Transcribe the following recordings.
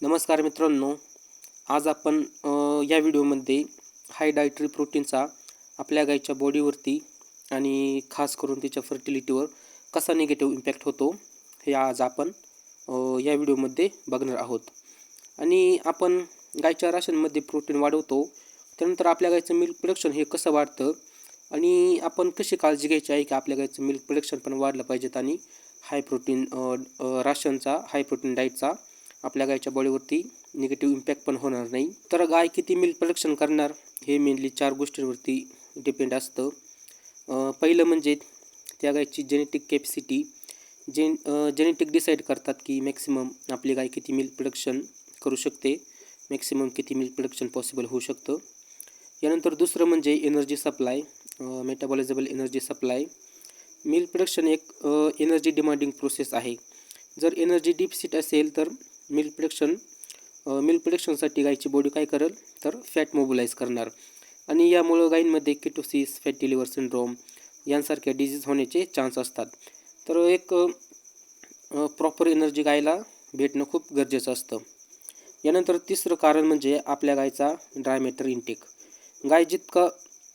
नमस्कार मित्रांनो, आज आपण या व्हिडिओमध्ये हाय डायटरी प्रोटीनचा आपल्या गाईच्या बॉडीवरती आणि खास करून तिच्या फर्टिलिटीवर कसा निगेटिव्ह इम्पॅक्ट होतो हे आज आपण या व्हिडिओमध्ये बघणार आहोत. आणि आपण गाईच्या राशनमध्ये प्रोटीन वाढवतो, त्यानंतर आपल्या गाईचं मिल्क प्रोडक्शन हे कसं वाढतं आणि आपण कशी काळजी घ्यायची आहे की आपल्या गाईचं मिल्क प्रोडक्शन पण वाढलं पाहिजेत आणि हाय प्रोटीन राशनचा हाय प्रोटीन डाईटचा आपल्या गायच्या बॉडीवरती निगेटिव्ह इम्पॅक्ट पण होणार नाही. तर गाय किती मिल्क प्रोडक्शन करणार हे मेनली 4 गोष्टींवरती डिपेंड असतं. पहिलं म्हणजे त्या गायची जेनेटिक कॅपॅसिटी. जेनेटिक डिसाईड करतात की मॅक्सिमम आपली गाय किती मिल्क प्रोडक्शन करू शकते, मॅक्सिमम किती मिल्क प्रोडक्शन पॉसिबल होऊ शकतं. यानंतर दुसरं म्हणजे energy supply, metabolisable energy supply. Milk production एक एनर्जी डिमांडिंग प्रोसेस आहे. जर एनर्जी डिफिसिट असेल तर मिल्क प्रोडक्शनसाठी गायची बॉडी काय करेल तर फॅट मोबिलाइज करणार आणि यामुळं गायींमध्ये किटोसिस, फॅटी लिव्हर सिंड्रोम यांसारख्या डिजीज होण्याचे चान्स असतात. तर एक प्रॉपर एनर्जी गायला भेटणं खूप गरजेचं असतं. यानंतर तिसरं कारण म्हणजे आपल्या गायचा ड्राय मॅटर इंटेक. गाय जितका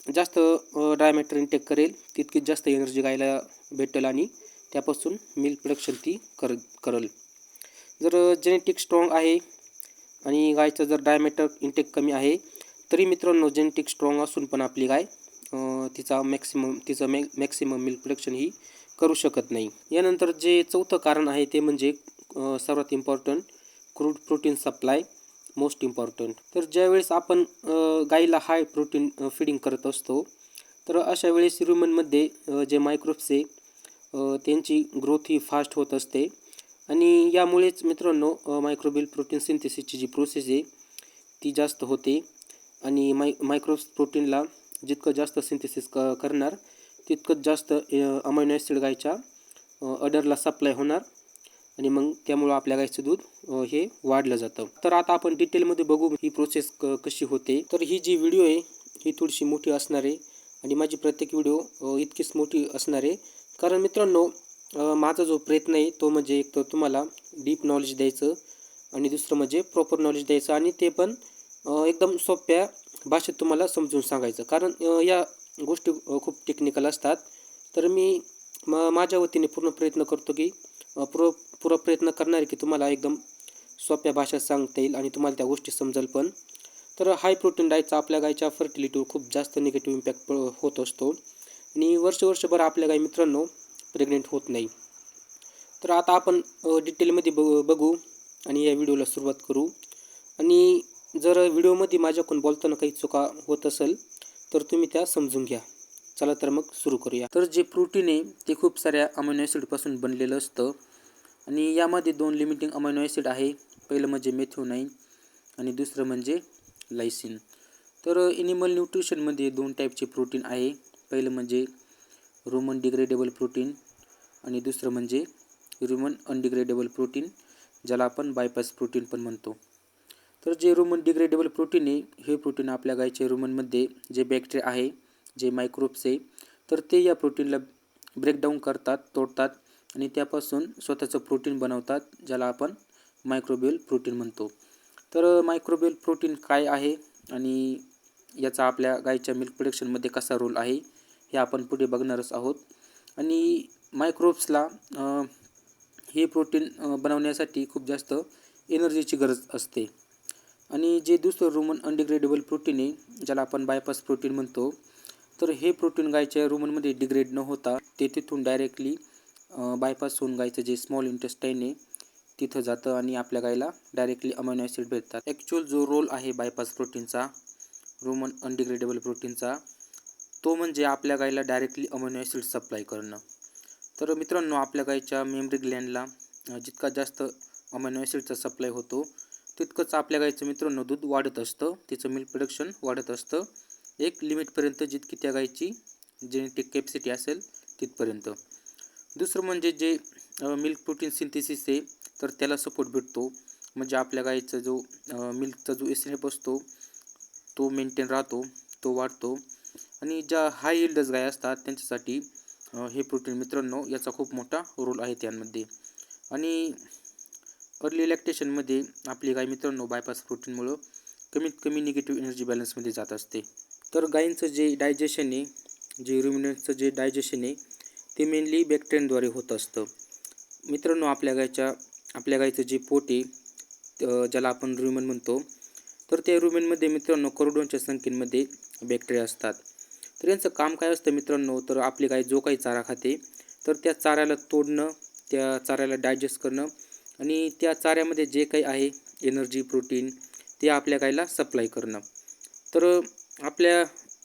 जास्त ड्राय मॅटर इंटेक करेल तितकीच जास्त एनर्जी गायला भेटेल आणि त्यापासून मिल्क प्रोडक्शन ती करेल. जर जेनेटिक स्ट्रॉंग आहे आणि गायचं जर ड्राय मॅटर इंटेक कमी आहे तरी मित्रांनो जेनेटिक स्ट्रॉंग असून पण आपली गाय तिचं मॅक्सिमम मिल्क प्रोडक्शन ही करू शकत नाही. यानंतर जे चौथं कारण आहे ते म्हणजे सर्वात important crude protein supply, most important. तर ज्यावेळेस आपण गाईला हाय प्रोटीन फिडिंग करत असतो तर अशा वेळेस ह्युमनमध्ये जे मायक्रोब्स आहे त्यांची ग्रोथ ही फास्ट होत असते आणि यामुळेच मित्रांनो मायक्रोबियल प्रोटीन सिंथेसिसची जी प्रोसेस आहे ती जास्त होते आणि मायक्रोब्स प्रोटीनला जितकं जास्त सिंथेसिस करणार तितकंच जास्त अमायनो ॲसिड गायच्या अडरला सप्लाय होणार आणि मग त्यामुळं आपल्या गायचं दूध हे वाढलं जातं. तर आता आपण डिटेलमध्ये बघू ही प्रोसेस कशी होते. तर ही जी व्हिडिओ आहे ही थोडीशी मोठी असणार आहे आणि माझी प्रत्येक व्हिडिओ इतकीच मोठी असणार आहे कारण मित्रांनो माझा जो प्रयत्न आहे तो म्हणजे एक तर तुम्हाला डीप नॉलेज द्यायचं आणि दुसरं म्हणजे प्रॉपर नॉलेज द्यायचं आणि ते पण एकदम सोप्या भाषेत तुम्हाला समजून सांगायचं कारण या गोष्टी खूप टेक्निकल असतात. तर मी माझ्या वतीने पूर्ण प्रयत्न करतो की पुरा प्रयत्न करणार आहे की तुम्हाला एकदम सोप्या भाषेत सांगता येईल आणि तुम्हाला त्या गोष्टी समजेल पण. तर हाय प्रोटीन डाएटचा आपल्या गायच्या फर्टिलिटीवर खूप जास्त निगेटिव्ह इम्पॅक्ट होत असतो आणि वर्षभर आपल्या गाय मित्रांनो प्रेग्नेंट होत नाही. तर आता आपण डिटेलमध्ये बघू आणि या व्हिडिओला सुरुवात करू. आणि जर व्हिडिओमध्ये माझ्याकडून बोलताना काही चुका होत असेल तर तुम्ही त्या समजून घ्या. चला तर मग सुरू करूया. तर जे प्रोटीन आहे ते खूप साऱ्या अमायनो ॲसिडपासून बनलेलं असतं आणि यामध्ये 2 लिमिटिंग अमायनो ॲसिड आहे. पहिलं म्हणजे मेथिओनाइन आणि दुसरं म्हणजे लायसिन. तर ॲनिमल न्यूट्रिशनमध्ये 2 टाईपचे प्रोटीन आहे. पहिलं म्हणजे ह्यूमन डिग्रेडेबल प्रोटीन आणि दुसरं म्हणजे ह्यूमन अनडिग्रेडेबल प्रोटीन, ज्याला आपण बायपास प्रोटीन पण म्हणतो. तर जे ह्यूमन डिग्रेडेबल प्रोटीन आहे हे प्रोटीन आपल्या गायच्या ह्यूमनमध्ये जे बॅक्टेरिया आहे, जे मायक्रोब्स आहे तर ते या प्रोटीनला ब्रेकडाऊन करतात, तोडतात आणि त्यापासून स्वतःचं प्रोटीन बनवतात, ज्याला आपण मायक्रोबियल प्रोटीन म्हणतो. तर मायक्रोबियल प्रोटीन काय आहे आणि याचा आपल्या गायच्या मिल्क प्रोडक्शनमध्ये कसा रोल आहे हे आपण पुढे बघणारच आहोत. आणि मायक्रोब्सला हे प्रोटीन बनवण्यासाठी खूप जास्त एनर्जीची गरज असते. आणि जे दुसरं ह्यूमन अनडिग्रेडेबल प्रोटीन आहे ज्याला आपण बायपास प्रोटीन म्हणतो, तर हे प्रोटीन गायच्या ह्यूमनमध्ये डिग्रेड न होता ते तिथून डायरेक्टली बायपास होऊन गायचं जे स्मॉल इंटेस्टाईन आहे तिथं जातं आणि आपल्या गायला डायरेक्टली अमायनो ॲसिड भेटतात. ॲक्च्युअल जो रोल आहे बायपास प्रोटीनचा, ह्यूमन अनडिग्रेडेबल प्रोटीनचा, तो म्हणजे आपल्या गायला डायरेक्टली अमायनो ॲसिड सप्लाय करणं. तर मित्रांनो आपल्या गायच्या मेमरी ग्लँडला जितका जास्त अमायनो ॲसिडचा सप्लाय होतो तितकंच आपल्या गायचं मित्रांनो दूध वाढत असतं, तिचं मिल्क प्रोडक्शन वाढत असतं एक लिमिटपर्यंत, जितकी त्या गायची जेनेटिक कॅपॅसिटी असेल तिथपर्यंत. दुसरं म्हणजे जे मिल्क प्रोटीन सिंथेसिस आहे तर त्याला सपोर्ट भेटतो, म्हणजे आपल्या गायचा जो मिल्कचा जो एसएनएफ असतो तो मेंटेन राहतो, तो वाढतो. आणि ज्या हाय यील्डर्स गाय असतात त्यांच्यासाठी हे प्रोटीन मित्रांनो याचा खूप मोठा रोल आहे त्यांमध्ये. आणि अर्ली लॅक्टेशनमध्ये आपली गाय मित्रांनो बायपास प्रोटीनमुळं कमीत कमी निगेटिव्ह एनर्जी बॅलन्समध्ये जात असते. तर गायींचं जे डायजेशन आहे, जे रुमिनंटचं जे डायजेशन आहे ते मेनली बॅक्टेरियनद्वारे होत असतं. मित्रांनो आपल्या गायीचं जे पोट आहे ज्याला आपण रुमेन म्हणतो, तर त्या रुमेनमध्ये मित्रांनो करोडोंच्या संख्येमध्ये बॅक्टेरिया असतात. तर यांचं काम काय असतं मित्रांनो, तर आपली गाय जो काही चारा खाते तर त्या चाऱ्याला तोडणं, त्या चाऱ्याला डायजेस्ट करणं आणि त्या चाऱ्यामध्ये जे काही आहे एनर्जी, प्रोटीन ते आपल्या गायीला सप्लाय करणं. तर आपल्या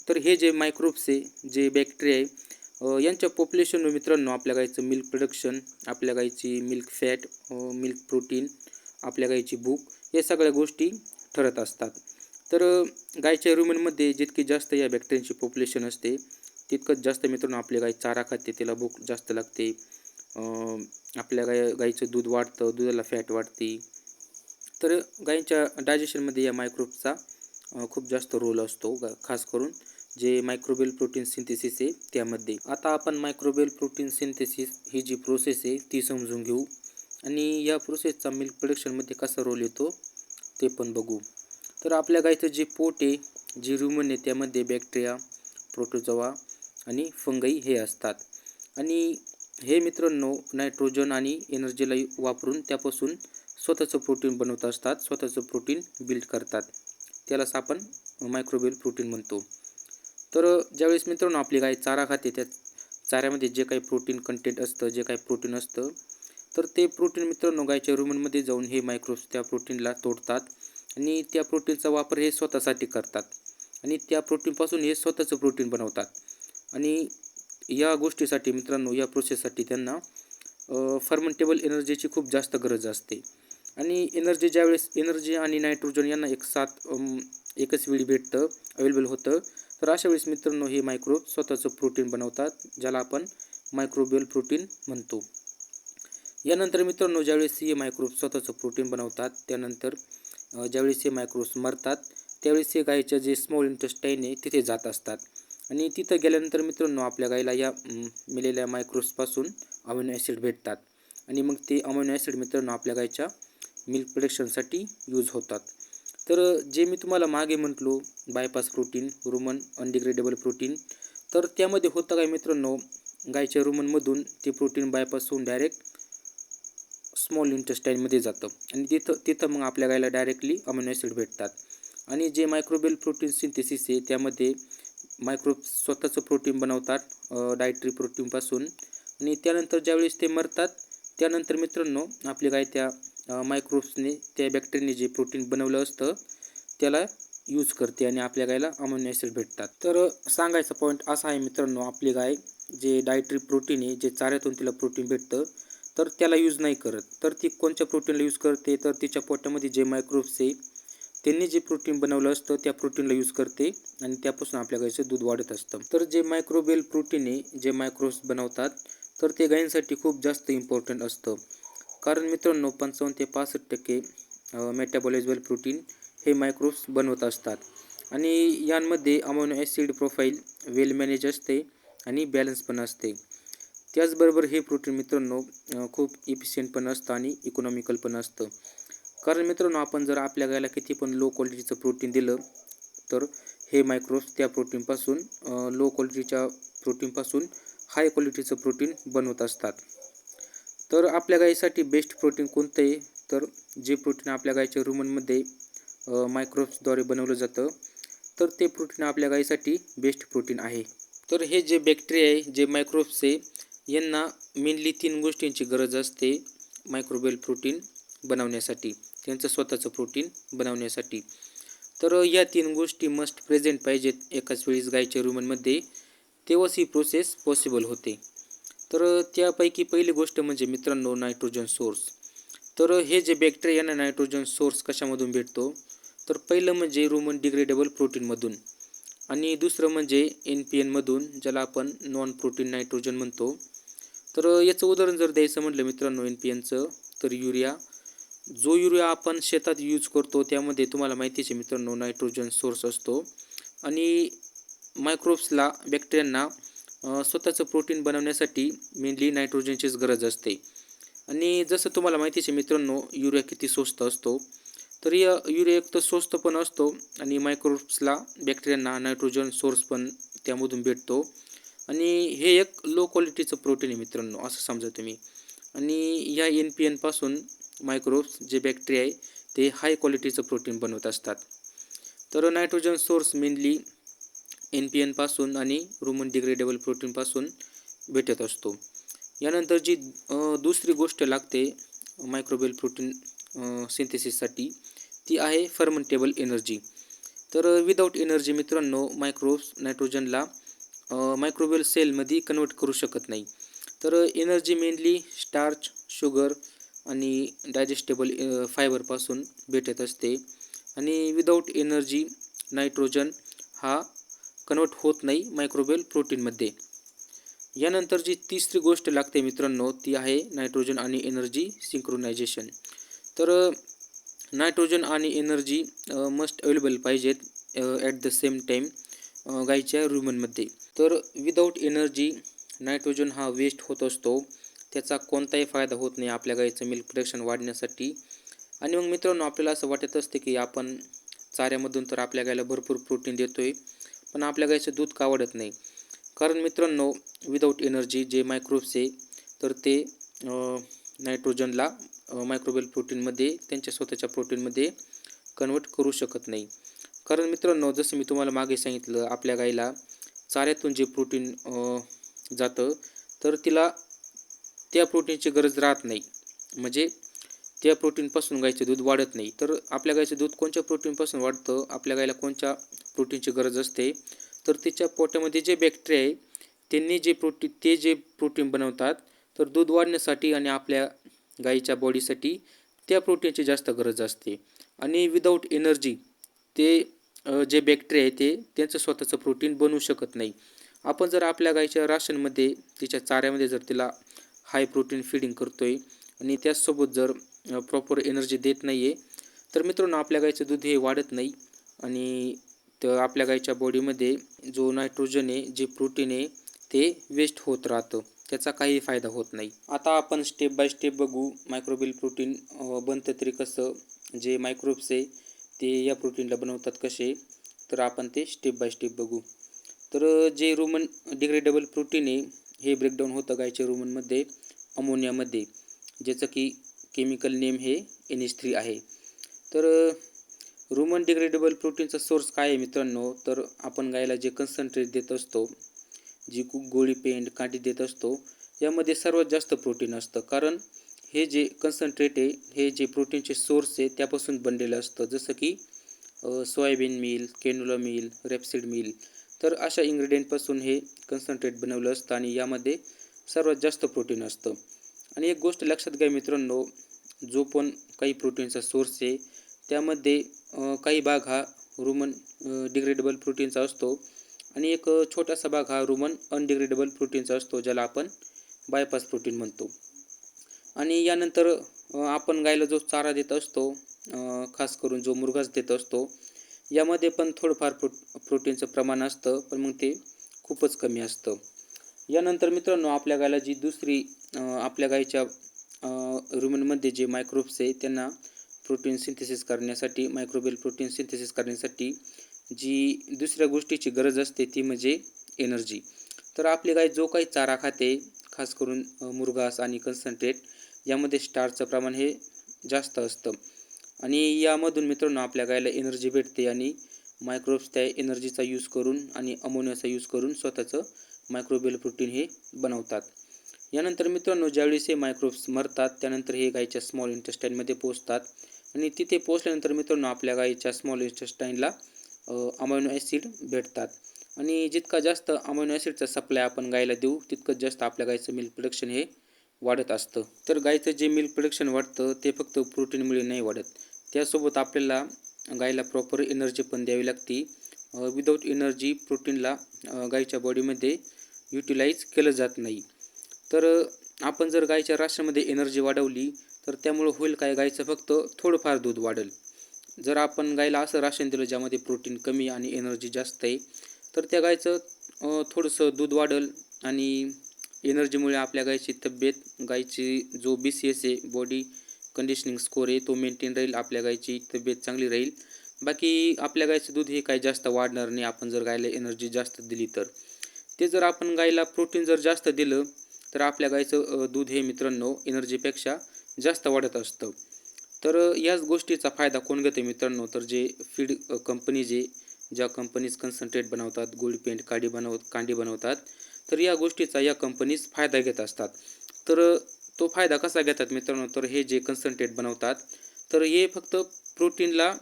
तर हे जे मायक्रोब्स आहे, जे बॅक्टेरिया आहे यांच्या पॉप्युलेशनवर मित्रांनो आपल्या गायीचं मिल्क प्रोडक्शन, आपल्या गायीची मिल्क फॅट, मिल्क प्रोटीन, आपल्या गायीची भूक या सगळ्या गोष्टी ठरत असतात. तर गायीच्या रुमेनमध्ये जितकी जास्त या बॅक्टेरियांची पॉप्युलेशन असते तितकंच जास्त मित्रांनो आपली गाय चारा खाते, तिला भूक जास्त लागते, आपल्या गाईचं दूध वाढतं, दुधाला फॅट वाढते. तर गायींच्या डायजेशनमध्ये या मायक्रोब्सचा खूप जास्त रोल असतो, खास करून जे मायक्रोबियल प्रोटीन सिंथेसिस आहे त्यामध्ये. आता आपण मायक्रोबियल प्रोटीन सिंथेसिस ही जी प्रोसेस आहे ती समजून घेऊ आणि या प्रोसेसचा मिल्क प्रोडक्शनमध्ये कसा रोल येतो ते पण बघू. तर आपल्या गायीचं जे पोट आहे, जे रुमन आहे त्यामध्ये बॅक्टेरिया, प्रोटोजोआ आणि फंगई हे असतात आणि हे मित्रांनो नायट्रोजन आणि एनर्जीला वापरून त्यापासून स्वतःचं प्रोटीन बनवत असतात, स्वतःचं प्रोटीन बिल्ड करतात. त्यालाच आपण मायक्रोबियल प्रोटीन म्हणतो. तर ज्यावेळेस मित्रांनो आपली गाय चारा खाते त्या चाऱ्यामध्ये जे काही प्रोटीन कंटेंट असतं, जे काही प्रोटीन असतं, तर ते प्रोटीन मित्रांनो गायच्या रुमनमध्ये जाऊन हे मायक्रोब्स त्या प्रोटीनला तोडतात आणि त्या प्रोटीनचा वापर हे स्वतःसाठी करतात आणि त्या प्रोटीनपासून हे स्वतःचं प्रोटीन बनवतात. आणि या गोष्टीसाठी मित्रांनो, या प्रोसेससाठी त्यांना फर्मेंटेबल एनर्जीची खूप जास्त गरज असते आणि एनर्जी आणि नायट्रोजन यांना एकच वेळी भेटतं, अवेलेबल होतं. तर अशा वेळेस मित्रांनो हे मायक्रोब स्वतःचं प्रोटीन बनवतात, ज्याला आपण मायक्रोबियल प्रोटीन म्हणतो. यानंतर मित्रांनो ज्यावेळेस हे मायक्रोब स्वतःचं प्रोटीन बनवतात, त्यानंतर ज्यावेळेस हे मायक्रोब्स मरतात त्यावेळेस हे गायीचं जे स्मॉल इंटेस्टाईन आहे तिथे जात असतात आणि तिथं गेल्यानंतर मित्रांनो आपल्या गायीला या मेलेल्या मायक्रोब्सपासून अमिनो ॲसिड भेटतात आणि मग ते अमिनो ॲसिड मित्रांनो आपल्या गायीच्या मिल्क प्रोडक्शनसाठी यूज होतात. तर जे मी तुम्हाला मागे म्हटलो बायपास प्रोटीन, रुमन अनडिग्रेडेबल प्रोटीन, तर त्यामध्ये होतं काय मित्रांनो, गायच्या रुमनमधून ते प्रोटीन बायपास होऊन डायरेक्ट स्मॉल इंटेस्टाईनमध्ये जातं आणि तिथं मग आपल्या गायला डायरेक्टली अमिनो ॲसिड भेटतात. आणि जे मायक्रोबियल प्रोटीन सिंथेसिस आहे त्यामध्ये मायक्रोब स्वतःचं प्रोटीन बनवतात डायटरी प्रोटीनपासून आणि त्यानंतर ज्यावेळेस ते मरतात त्यानंतर मित्रांनो आपली गाय त्या मायक्रोब्सने, त्या बॅक्टेरियाने जे प्रोटीन बनवलं असतं त्याला यूज करते आणि आपल्या गायला अमिनो ॲसिड भेटतात. तर सांगायचा पॉईंट असा आहे मित्रांनो, आपली गाय जे डायटरी प्रोटीन आहे, जे चाऱ्यातून तिला प्रोटीन भेटतं तर त्याला यूज नाही करत. तर ती कोणत्या प्रोटीनला यूज करते, तर तिच्या पोटामध्ये जे मायक्रोब्स आहे त्यांनी जे प्रोटीन बनवलं असतं त्या प्रोटीनला यूज करते आणि त्यापासून आपल्या गायीचं दूध वाढत असतं. तर जे मायक्रोबियल प्रोटीन आहे, जे मायक्रोब्स बनवतात, तर ते गायींसाठी खूप जास्त इम्पॉर्टंट असतं. कारण मित्रांनो 55 ते 65% मेटाबॉलाइजेबल प्रोटीन हे मायक्रोब्स बनवत असतात आणि यांमध्ये अमिनो ॲसिड प्रोफाईल वेल मॅनेज असते आणि बॅलन्स पण असते. त्याचबरोबर हे प्रोटीन मित्रांनो खूप इफिशियंट पण असतं आणि इकॉनॉमिकल पण असतं. कारण मित्रांनो आपण जर आपल्या गायला किती पण लो क्वालिटीचं प्रोटीन दिलं तर हे मायक्रोब्स त्या प्रोटीनपासून लो क्वालिटीच्या प्रोटीनपासून हाय क्वालिटीचं प्रोटीन बनवत असतात. तर आपल्या गायीसाठी बेस्ट प्रोटीन कोणतं आहे, तर जे प्रोटीन आपल्या गायीच्या रुमनमध्ये मायक्रोब्सद्वारे बनवलं जातं तर ते प्रोटीन आपल्या गायीसाठी बेस्ट प्रोटीन आहे. तर हे जे बॅक्टेरिया आहे, जे मायक्रोब्स आहे, यांना मेनली 3 गोष्टींची गरज असते मायक्रोबियल प्रोटीन बनवण्यासाठी, त्यांचं स्वतःचं प्रोटीन बनवण्यासाठी. तर या 3 गोष्टी मस्ट प्रेझेंट पाहिजेत एकाच वेळेस गायीच्या रुमनमध्ये, तेव्हाच ही प्रोसेस पॉसिबल होते. तर त्यापैकी पहिली गोष्ट म्हणजे मित्रांनो नायट्रोजन सोर्स. तर हे जे बॅक्टेरिया यांना नायट्रोजन सोर्स कशामधून भेटतो, तर पहिलं म्हणजे रुमन डिग्रेडेबल प्रोटीनमधून आणि दुसरं म्हणजे NPNमधून, ज्याला आपण नॉन प्रोटीन नायट्रोजन म्हणतो. तर याचं उदाहरण जर द्यायचं म्हटलं मित्रांनो NPNचं, तर जो युरिया आपण शेतात यूज करतो त्यामध्ये तुम्हाला माहितीच आहे मित्रांनो नायट्रोजन सोर्स असतो आणि मायक्रोब्सला, बॅक्टेरियांना स्वतःचं प्रोटीन बनवण्यासाठी मेनली नायट्रोजनचीच गरज असते आणि जसं तुम्हाला माहितीच आहे मित्रांनो, युरिया किती स्वस्त असतो. तर या युरिया एक तर स्वस्त पण असतो आणि मायक्रोब्सला, बॅक्टेरियांना नायट्रोजन सोर्स पण त्यामधून भेटतो. आणि हे एक लो क्वालिटीचं प्रोटीन आहे मित्रांनो, असं समजा तुम्ही. आणि या NPN पासून मायक्रोब्स जे बॅक्टेरिया आहे ते हाय क्वालिटीचं प्रोटीन बनवत असतात. तर नायट्रोजन सोर्स मेनली NPN पासून आणि रुमन डिग्रेडेबल प्रोटीनपासून भेटत असतो. यानंतर जी दुसरी गोष्ट लागते मायक्रोबियल प्रोटीन सिंथेसिससाठी, ती आहे फर्मेंटेबल एनर्जी. तर विदाऊट एनर्जी मित्रांनो, मायक्रोब्स नायट्रोजनला मायक्रोबियल सेलमध्ये कन्वर्ट करू शकत नाही. तर एनर्जी मेनली स्टार्च, शुगर आणि डायजेस्टेबल फायबरपासून भेटत असते. आणि विदाऊट एनर्जी नायट्रोजन हा कन्वर्ट होत नाही मायक्रोबियल प्रोटीनमध्ये. यानंतर जी तिसरी गोष्ट लागते मित्रांनो, ती आहे नायट्रोजन आणि एनर्जी सिंक्रोनायझेशन. तर नायट्रोजन आणि एनर्जी मस्ट अवेलेबल पाहिजेत ॲट द सेम टाईम गाईच्या रुमनमध्ये. तर विदाऊट एनर्जी नायट्रोजन हा वेस्ट होत असतो. त्याचा कोणताही फायदा होत नाही आपल्या गाईचं मिल्क प्रोडक्शन वाढण्यासाठी. आणि मग मित्रांनो, आपल्याला असं वाटत असते की आपण चाऱ्यामधून तर आपल्या गाईला भरपूर प्रोटीन देतो आहे, पण आपल्या गाईचं दूध का वाढत नाही? कारण मित्रांनो, विदाऊट एनर्जी जे मायक्रोब्स आहे तर ते नायट्रोजनला मायक्रोबियल प्रोटीनमध्ये, त्यांच्या स्वतःच्या प्रोटीनमध्ये कन्वर्ट करू शकत नाही. कारण मित्रांनो, जसं मी तुम्हाला मागे सांगितलं, आपल्या गाईला चाऱ्यातून जे प्रोटीन जातं, तर तिला त्या प्रोटीनची गरज राहत नाही. म्हणजे त्या प्रोटीनपासून गाईचं दूध वाढत नाही. तर आपल्या गाईचं दूध कोणत्या प्रोटीनपासून वाढतं? आपल्या गाईला कोणत्या प्रोटीनची गरज असते? तर तिच्या पोटामध्ये जे बॅक्टेरिया आहे त्यांनी जे प्रोटीन बनवतात. तर दूध वाढण्यासाठी आणि आपल्या गाईच्या बॉडीसाठी त्या प्रोटीनची जास्त गरज असते. आणि विदाऊट एनर्जी ते जे बॅक्टेरिया आहे ते त्यांचं स्वतःचं प्रोटीन बनवू शकत नाही. आपण जर आपल्या गाईच्या राशनमध्ये, तिच्या चाऱ्यामध्ये जर तिला हाय प्रोटीन फीडिंग करतो आहे आणि त्याचसोबत जर प्रॉपर एनर्जी देत नाही आहे, तर मित्रांनो, आपल्या गाईचं दूध हे वाढत नाही. आणि तर आपल्या गाईच्या बॉडीमध्ये जो नायट्रोजन आहे, जे प्रोटीन आहे, ते वेस्ट होत राहतं. त्याचा काही फायदा होत नाही. आता आपण स्टेप बाय स्टेप बघू मायक्रोबियल प्रोटीन बनतं तरी कसं, जे मायक्रोब्स आहे ते या प्रोटीनला बनवतात कसे, तर आपण ते स्टेप बाय स्टेप बघू. तर जे रुमन डिग्रेडेबल प्रोटीन आहे हे ब्रेकडाऊन होतं गायच्या रुमनमध्ये अमोनियामध्ये, ज्याचं की केमिकल नेम हे NH3 आहे. तर रुमन डिग्रेडेबल प्रोटीनचा सोर्स काय आहे मित्रांनो, तर आपण गायला जे कन्सन्ट्रेट देत असतो, जी गोळी पेंड काठी देत असतो, यामध्ये सर्वात जास्त प्रोटीन असतं. कारण हे जे कन्सन्ट्रेट आहे हे जे प्रोटीनचे सोर्स आहे त्यापासून बनलेलं असतं. जसं की soybean mill, canola mill, rapeseed mill. तर अशा इन्ग्रेडियंटपासून हे कन्सन्ट्रेट बनवलं असतं आणि यामध्ये सर्वात जास्त प्रोटीन असतं. आणि एक गोष्ट लक्षात घ्या मित्रांनो, जो पण काही प्रोटीनचा सोर्स आहे त्यामध्ये काही भाग हा रुमन डिग्रेडेबल प्रोटीनचा असतो आणि एक छोटासा भाग हा रुमन अनडिग्रेडेबल प्रोटीनचा असतो, ज्याला आपण बायपास प्रोटीन म्हणतो. आणि यानंतर आपण गायला जो चारा देत असतो, खास करून जो मुरघास देत असतो, यामध्ये पण थोडंफार प्रोटीनचं प्रमाण असतं, पण मग ते खूपच कमी असतं. यानंतर मित्रांनो, आपल्या गायला जी दुसरी आपल्या गायच्या रुमनमध्ये जे मायक्रोब्स आहे त्यांना प्रोटीन सिंथेसिस करण्यासाठी, मायक्रोबियल प्रोटीन सिंथेसिस करण्यासाठी जी दुसऱ्या गोष्टीची गरज असते ती म्हणजे एनर्जी. तर आपली गाय जो काही चारा खाते, खास करून मुरघास आणि कन्सन्ट्रेट, यामध्ये स्टार्चचं प्रमाण हे जास्त असतं. आणि यामधून मित्रांनो आपल्या गायला एनर्जी भेटते आणि मायक्रोब्स त्या एनर्जीचा यूज करून आणि अमोनियाचा यूज करून स्वतःचं मायक्रोबियल प्रोटीन हे बनवतात. यानंतर मित्रांनो, ज्यावेळेस हे मायक्रोब्स मरतात त्यानंतर हे गायीच्या स्मॉल इंटेस्टाईनमध्ये पोचतात आणि तिथे पोचल्यानंतर मित्रांनो आपल्या गायीच्या स्मॉल इंटेस्टाईनला अमायनो ॲसिड भेटतात. आणि जितका जास्त अमायनो ॲसिडचा सप्लाय आपण गायीला देऊ तितकंच जास्त आपल्या गायीचं मिल्क प्रोडक्शन हे वाढत असतं. तर गायीचं जे मिल्क प्रोडक्शन वाढतं ते फक्त प्रोटीनमुळे नाही वाढत, त्यासोबत आपल्याला गायीला प्रॉपर एनर्जी पण द्यावी लागते. विदाऊट एनर्जी प्रोटीनला गायीच्या बॉडीमध्ये युटिलाइज केलं जात नाही. तर आपण जर गायीच्या राशनमध्ये एनर्जी वाढवली तर त्यामुळं होईल काय, गायीचं फक्त थोडंफार दूध वाढेल. जर आपण गायीला असं राशन दिलं ज्यामध्ये प्रोटीन कमी आणि एनर्जी जास्त आहे, तर त्या गायीचं थोडंसं दूध वाढेल आणि एनर्जीमुळे आपल्या गायची तब्येत, गायची जो BCS आहे, बॉडी कंडिशनिंग स्कोर आहे, तो मेंटेन राहील. आपल्या गायची तब्येत चांगली राहील. बाकी आपल्या गायचं दूध हे काही जास्त वाढणार नाही आपण जर गायला एनर्जी जास्त दिली तर. ते जर आपण गायला प्रोटीन जर जास्त दिलं तर आपल्या गायचं दूध हे मित्रांनो एनर्जीपेक्षा जास्त वाढत असतं. तर याच गोष्टीचा फायदा कोण घेते मित्रांनो, तर जे फीड कंपनी ज्या कंपनीज कन्सन्ट्रेट बनवतात, गोल्ड पेंट कांडी बनवतात, तर या गोष्टीचा या कंपनीज फायदा घेत असतात. तर तो फायदा कसा घेतात मित्रांनो, तर हे जे कन्सन्ट्रेट बनवतात तर हे फक्त प्रोटीनला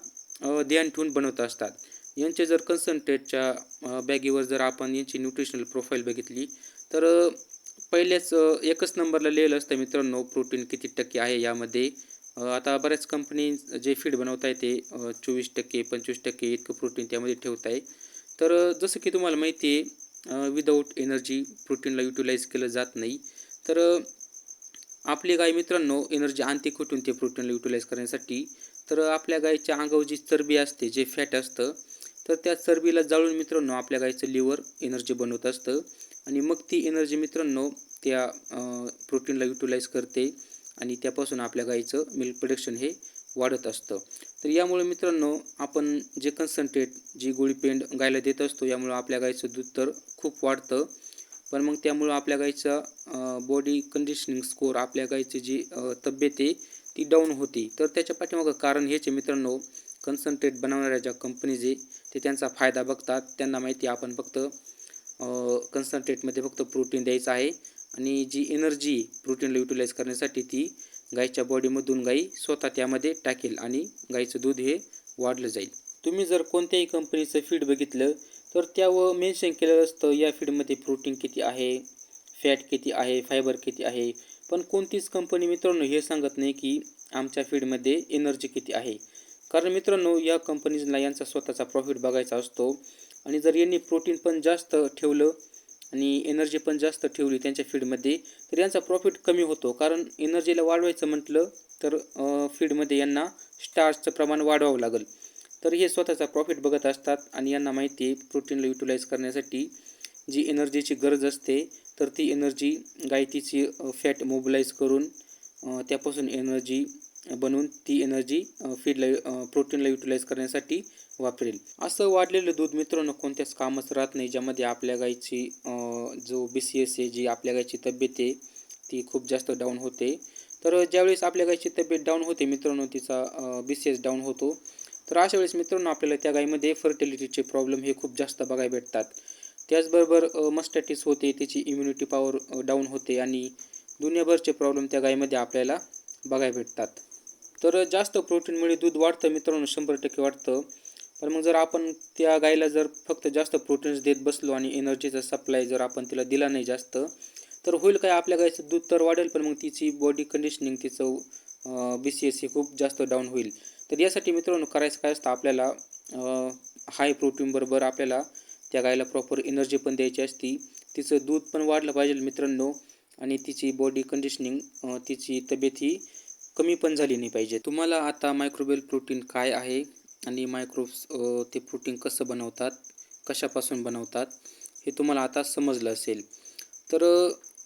ध्यान ठेवून बनवत असतात. यांचे जर कन्सन्ट्रेटच्या बॅगीवर जर आपण यांची न्यूट्रिशनल प्रोफाईल बघितली तर पहिलेच एकच नंबरला लिहिलं असतं मित्रांनो प्रोटीन किती टक्के आहे यामध्ये. आता बऱ्याच कंपनी जे फीड बनवत आहे ते 24% 25% इतकं प्रोटीन त्यामध्ये ठेवत आहे. तर जसं की तुम्हाला माहिती आहे विदाऊट एनर्जी प्रोटीनला युटिलाइज केलं जात नाही. तर आपली गाय मित्रांनो एनर्जी आणते कुठून ते प्रोटीनला युटिलाइज करण्यासाठी, तर आपल्या गायीच्या अंगावर जी चरबी असते, जे फॅट असतं, तर त्या चरबीला जाळून मित्रांनो आपल्या गायीचं लिव्हर एनर्जी बनवत असतं आणि मग ती एनर्जी मित्रांनो त्या प्रोटीनला युटिलाइज करते आणि त्यापासून आपल्या गायीचं मिल्क प्रोडक्शन हे वाढत असतं. तर यामुळे मित्रांनो आपण जे कन्सन्ट्रेट जी गोळी पेंड गायला देत असतो यामुळं आपल्या गायीचं दूध तर खूप वाढतं. पण मग त्यामुळं आपल्या गायीचा बॉडी कंडिशनिंग स्कोर, आपल्या गायीची जी तब्येत आहे ती डाऊन होती. तर त्याच्या पाठीमागं कारण हेच आहे मित्रांनो, कन्सन्ट्रेट बनवणाऱ्या ज्या कंपनीज आहे ते त्यांचा फायदा बघतात. त्यांना माहिती आहे आपण फक्त कन्सन्ट्रेटमध्ये फक्त प्रोटीन द्यायचं आहे आणि जी एनर्जी प्रोटीनला युटिलाइज करण्यासाठी ती गायीच्या बॉडीमधून गायी स्वतः त्यामध्ये टाकेल आणि गायीचं दूध हे वाढलं जाईल. तुम्ही जर कोणत्याही कंपनीचं फीड बघितलं तर त्यावर मेन्शन केलेलं असतं या फीडमध्ये प्रोटीन किती आहे, फॅट किती आहे, फायबर किती आहे. पण कोणतीच कंपनी मित्रांनो हे सांगत नाही की आमच्या फीडमध्ये एनर्जी किती आहे. कारण मित्रांनो या कंपनीजला यांचा स्वतःचा प्रॉफिट बघायचा असतो आणि जर यांनी प्रोटीन पण जास्त ठेवलं आणि एनर्जी पण जास्त ठेवली त्यांच्या फीडमध्ये तर यांचा प्रॉफिट कमी होतो. कारण एनर्जीला वाढवायचं म्हटलं तर फीडमध्ये यांना स्टार्चचं प्रमाण वाढवावं लागेल. तर हे स्वतःचा प्रॉफिट बघत असतात आणि यांना माहिती आहे प्रोटीनला युटिलाइज करण्यासाठी जी एनर्जीची गरज असते तर ती एनर्जी गाय तिची फॅट मोबिलाइज करून त्यापासून एनर्जी बनवून ती एनर्जी प्रोटीनला युटिलाइज करण्यासाठी वापरेल. असं वाढलेलं दूध मित्रांनो कोणत्याच कामच राहत नाही, ज्यामध्ये आपल्या गायीची जो BCS आहे, जी आपल्या गायीची तब्येत आहे ती खूप जास्त डाऊन होते. तर ज्यावेळेस आपल्या गायीची तब्येत डाऊन होते मित्रांनो, तिचा BCS डाऊन होतो, तर अशा वेळेस मित्रांनो आपल्याला त्या गायीमध्ये फर्टिलिटीचे प्रॉब्लेम हे खूप जास्त बघायला भेटतात. त्याचबरोबर मस्टॅटिस होते, त्याची इम्युनिटी पॉवर डाऊन होते आणि दुनियाभरचे प्रॉब्लेम त्या गायीमध्ये आपल्याला बघायला भेटतात. तर जास्त प्रोटीनमुळे दूध वाढतं मित्रांनो, 100% वाढतं. पण मग जर आपण त्या गायीला जर फक्त जास्त प्रोटीन्स देत बसलो आणि एनर्जीचा सप्लाय जर आपण तिला दिला नाही जास्त, तर होईल काय, आपल्या गायीचं दूध तर वाढेल पण मग तिची बॉडी कंडिशनिंग, तिचं BCS हे खूप जास्त डाऊन होईल. तर यासाठी मित्रांनो करायचं काय असतं, आपल्याला हाय प्रोटीनबरोबर आपल्याला त्या गायीला प्रॉपर एनर्जी पण द्यायची असती. तिचं दूध पण वाढलं पाहिजे मित्रांनो आणि तिची बॉडी कंडिशनिंग, तिची तब्येत ही कमी पण झाली नाही पाहिजे. तुम्हाला आता मायक्रोबियल प्रोटीन काय आहे आणि ते प्रोटीन कसं बनवतात, कशापासून बनवतात हे तुम्हाला आता समजलं असेल. तर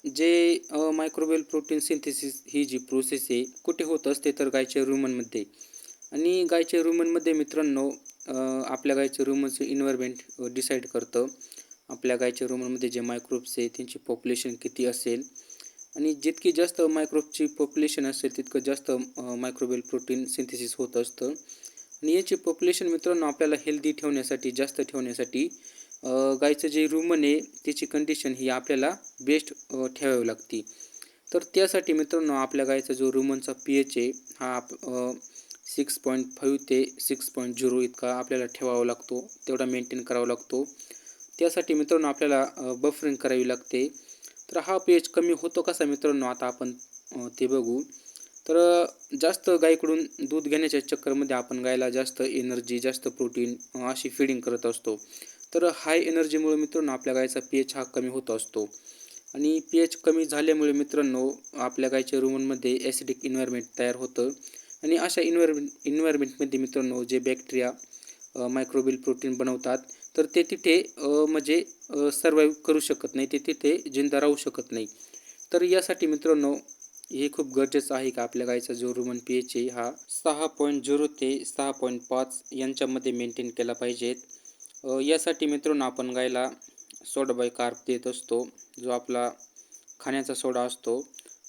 जे मायक्रोबियल प्रोटीन सिंथेसिस ही जी प्रोसेस आहे कुठे होत असते, तर गायच्या रुमनमध्ये. आणि गायच्या रुमनमध्ये मित्रांनो आपल्या गायच्या रुमनचं इन्व्हायरमेंट डिसाईड करतं आपल्या गायच्या रुमनमध्ये जे मायक्रोब्स आहे त्यांची पॉप्युलेशन किती असेल आणि जितकी जास्त मायक्रोबची पॉप्युलेशन असेल तितकं जास्त मायक्रोबियल प्रोटीन सिंथेसिस होत असतं. आणि याची पॉप्युलेशन मित्रांनो आपल्याला हेल्दी ठेवण्यासाठी, जास्त ठेवण्यासाठी गायचं जे रुमन आहे त्याची कंडिशन ही आपल्याला बेस्ट ठेवावी लागते. तर त्यासाठी मित्रांनो आपल्या गायचा जो रुमनचा pH आहे हा 6.5 ते 6.0 इतका आपल्याला ठेवावा लागतो, तेवढा मेंटेन करावा लागतो. त्यासाठी मित्रांनो आपल्याला बफरिंग करावी लागते. तर हा pH कमी होतो कसा मित्रांनो, आता आपण ते बघू. तर जास्त गायीकडून दूध घेण्याच्या चक्करमध्ये आपण गायला जास्त एनर्जी, जास्त प्रोटीन अशी फीडिंग करत असतो. तर हाय एनर्जीमुळे मित्रांनो आपल्या गायचा pH हा कमी होत असतो आणि pH कमी झाल्यामुळे मित्रांनो आपल्या गायच्या रुमनमध्ये ॲसिडिक इन्व्हायरमेंट तयार होतं आणि अशा इन्व्हायरमेंटमध्ये मित्रांनो जे बॅक्टेरिया मायक्रोबियल प्रोटीन बनवतात तर ते तिथे म्हणजे सर्वाईव्ह करू शकत नाही, ते तिथे जिंदा राहू शकत नाही. तर यासाठी मित्रांनो हे खूप गरजेचं आहे की आपल्या गाईचा जो रुमन pH आहे हा 6.0 ते 6.5 यांच्यामध्ये मेंटेन केला पाहिजेत. यासाठी मित्रांनो आपण गाईला सोडा बायकार्ब देत असतो. जो आपला खाण्याचा सोडा असतो